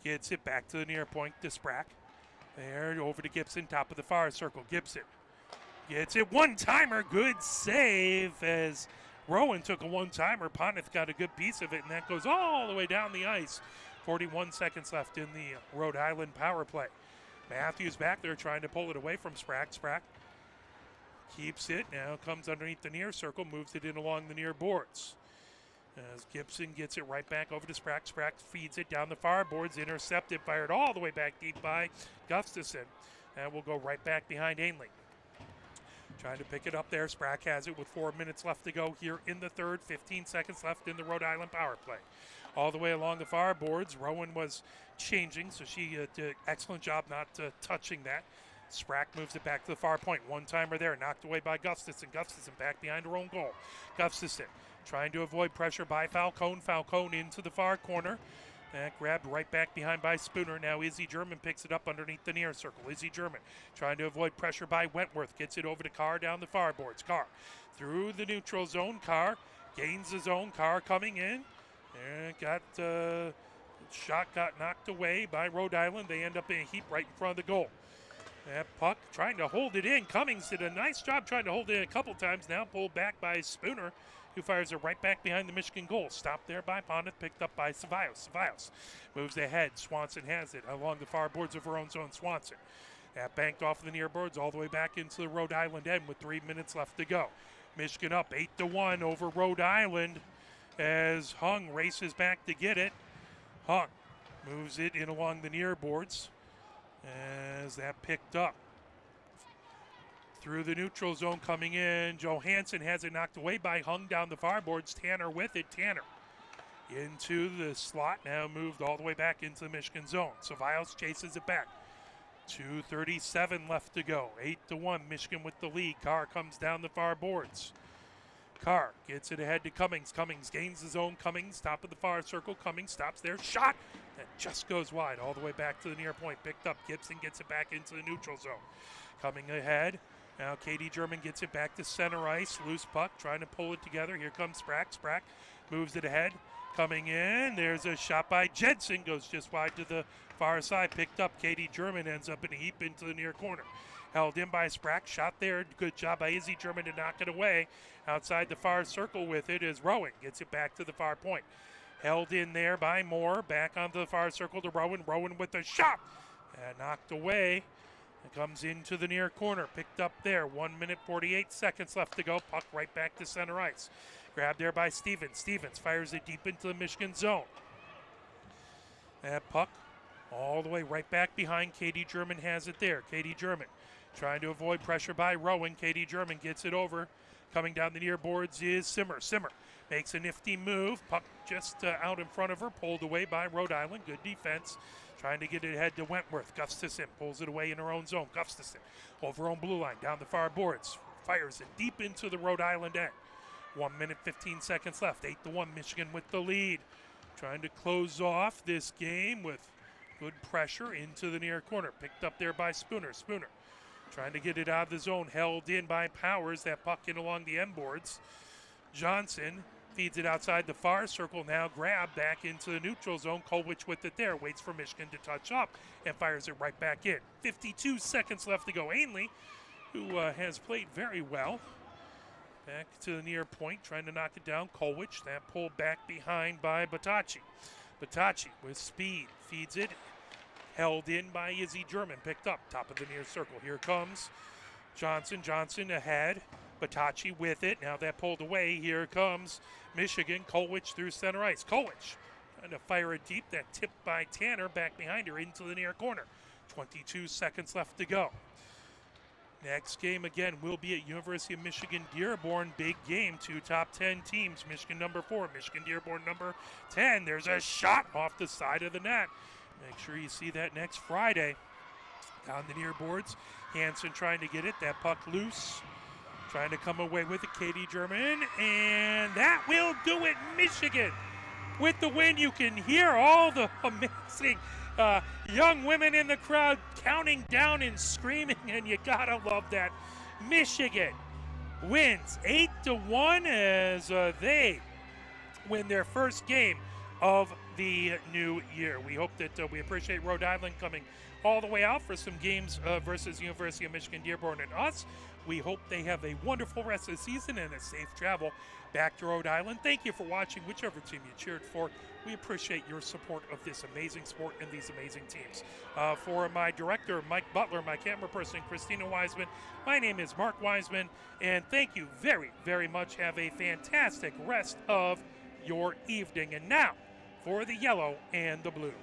gets it back to the near point to Sprack. There, over to Gibson, top of the far circle. Gibson gets it. One-timer, good save as Rowan took a one-timer. Poneth got a good piece of it, and that goes all the way down the ice. 41 seconds left in the Rhode Island power play. Matthews back there trying to pull it away from Sprack. Sprack keeps it. Now comes underneath the near circle, moves it in along the near boards. As Gibson gets it right back over to Sprack. Sprack feeds it down the far boards, intercepted, fired all the way back deep by Gustafson. And will go right back behind Ainley. Trying to pick it up there. Sprack has it with 4 minutes left to go here in the third. 15 seconds left in the Rhode Island power play. All the way along the far boards. Rowan was changing, so she did an excellent job not touching that. Sprack moves it back to the far point. One-timer there, knocked away by Gustafson. Gustafson back behind her own goal. Gustafson trying to avoid pressure by Falcone. Falcone into the far corner. That grabbed right back behind by Spooner. Now Izzy German picks it up underneath the near circle. Izzy German trying to avoid pressure by Wentworth. Gets it over to Carr down the far boards. Carr through the neutral zone. Carr gains the zone. Carr coming in. And shot got knocked away by Rhode Island. They end up in a heap right in front of the goal. That puck trying to hold it in. Cummings did a nice job trying to hold it in a couple times. Now pulled back by Spooner. who fires it right back behind the Michigan goal. Stopped there by Pondeth, picked up by Ceballos. Ceballos moves ahead. Swanson has it along the far boards of her own zone. Swanson. That banked off the near boards all the way back into the Rhode Island end with 3 minutes left to go. Michigan up 8-1 over Rhode Island as Hung races back to get it. Hung moves it in along the near boards as that picked up. Through the neutral zone coming in. Johansson has it knocked away by Hung down the far boards. Tanner with it. Tanner into the slot. Now moved all the way back into the Michigan zone. Ceballos chases it back. 2:37 left to go. 8-1. Michigan with the lead. Carr comes down the far boards. Carr gets it ahead to Cummings. Cummings gains his own. Cummings, top of the far circle. Cummings stops there. Shot! That just goes wide all the way back to the near point. Picked up. Gibson gets it back into the neutral zone. Coming ahead. Now Katie German gets it back to center ice. Loose puck. Trying to pull it together. Here comes Sprack. Sprack moves it ahead. Coming in. There's a shot by Jensen. Goes just wide to the far side. Picked up. Katie German ends up in a heap into the near corner. Held in by Sprack. Shot there. Good job by Izzy German to knock it away. Outside the far circle with it is Rowan. Gets it back to the far point. Held in there by Moore. Back onto the far circle to Rowan. Rowan with the shot. And knocked away. It comes into the near corner. Picked up there. 1 minute 48 seconds left to go. Puck right back to center ice. Grabbed there by Stevens. Stevens fires it deep into the Michigan zone. That puck all the way right back behind. Katie German has it there. Katie German trying to avoid pressure by Rowan. Katie German gets it over. Coming down the near boards is Simmer. Simmer makes a nifty move. Puck just out in front of her. Pulled away by Rhode Island. Good defense. Trying to get it ahead to Wentworth. Gustafson pulls it away in her own zone. Gustafson over her own blue line. Down the far boards. Fires it deep into the Rhode Island end. 1 minute 15 seconds left. 8-1 Michigan with the lead. Trying to close off this game with good pressure into the near corner. Picked up there by Spooner. Spooner trying to get it out of the zone. Held in by Powers. That puck in along the end boards. Johnson feeds it outside the far circle. Now grabbed back into the neutral zone. Kolwich with it there. Waits for Michigan to touch up and fires it right back in. 52 seconds left to go. Ainley, who has played very well. Back to the near point, trying to knock it down. Kolwich, that pulled back behind by Batacci. Batacci with speed, feeds it. Held in by Izzy German, picked up, top of the near circle. Here comes Johnson. Johnson ahead. Batacci with it. Now that pulled away. Here comes Michigan. Kolwich through center ice. Kolwich trying to fire it deep. That tipped by Tanner back behind her into the near corner. 22 seconds left to go. Next game again will be at University of Michigan Dearborn. Big game. 2 top 10 teams. Michigan number 4, Michigan Dearborn number 10. There's a shot off the side of the net. Make sure you see that next Friday. Down the near boards. Hansen trying to get it. That puck loose. Trying to come away with it. Katie German. And that will do it. Michigan with the win. You can hear all the amazing young women in the crowd counting down and screaming, and you gotta love that. Michigan wins 8-1 as they win their first game of the new year. We hope that we appreciate Rhode Island coming all the way out for some games versus University of Michigan Dearborn and us. We hope they have a wonderful rest of the season and a safe travel back to Rhode Island. Thank you for watching, whichever team you cheered for. We appreciate your support of this amazing sport and these amazing teams. For my director, Mike Butler, my camera person, Christina Wiseman, my name is Mark Wiseman, and thank you very, very much. Have a fantastic rest of your evening. And now, for the yellow and the blue.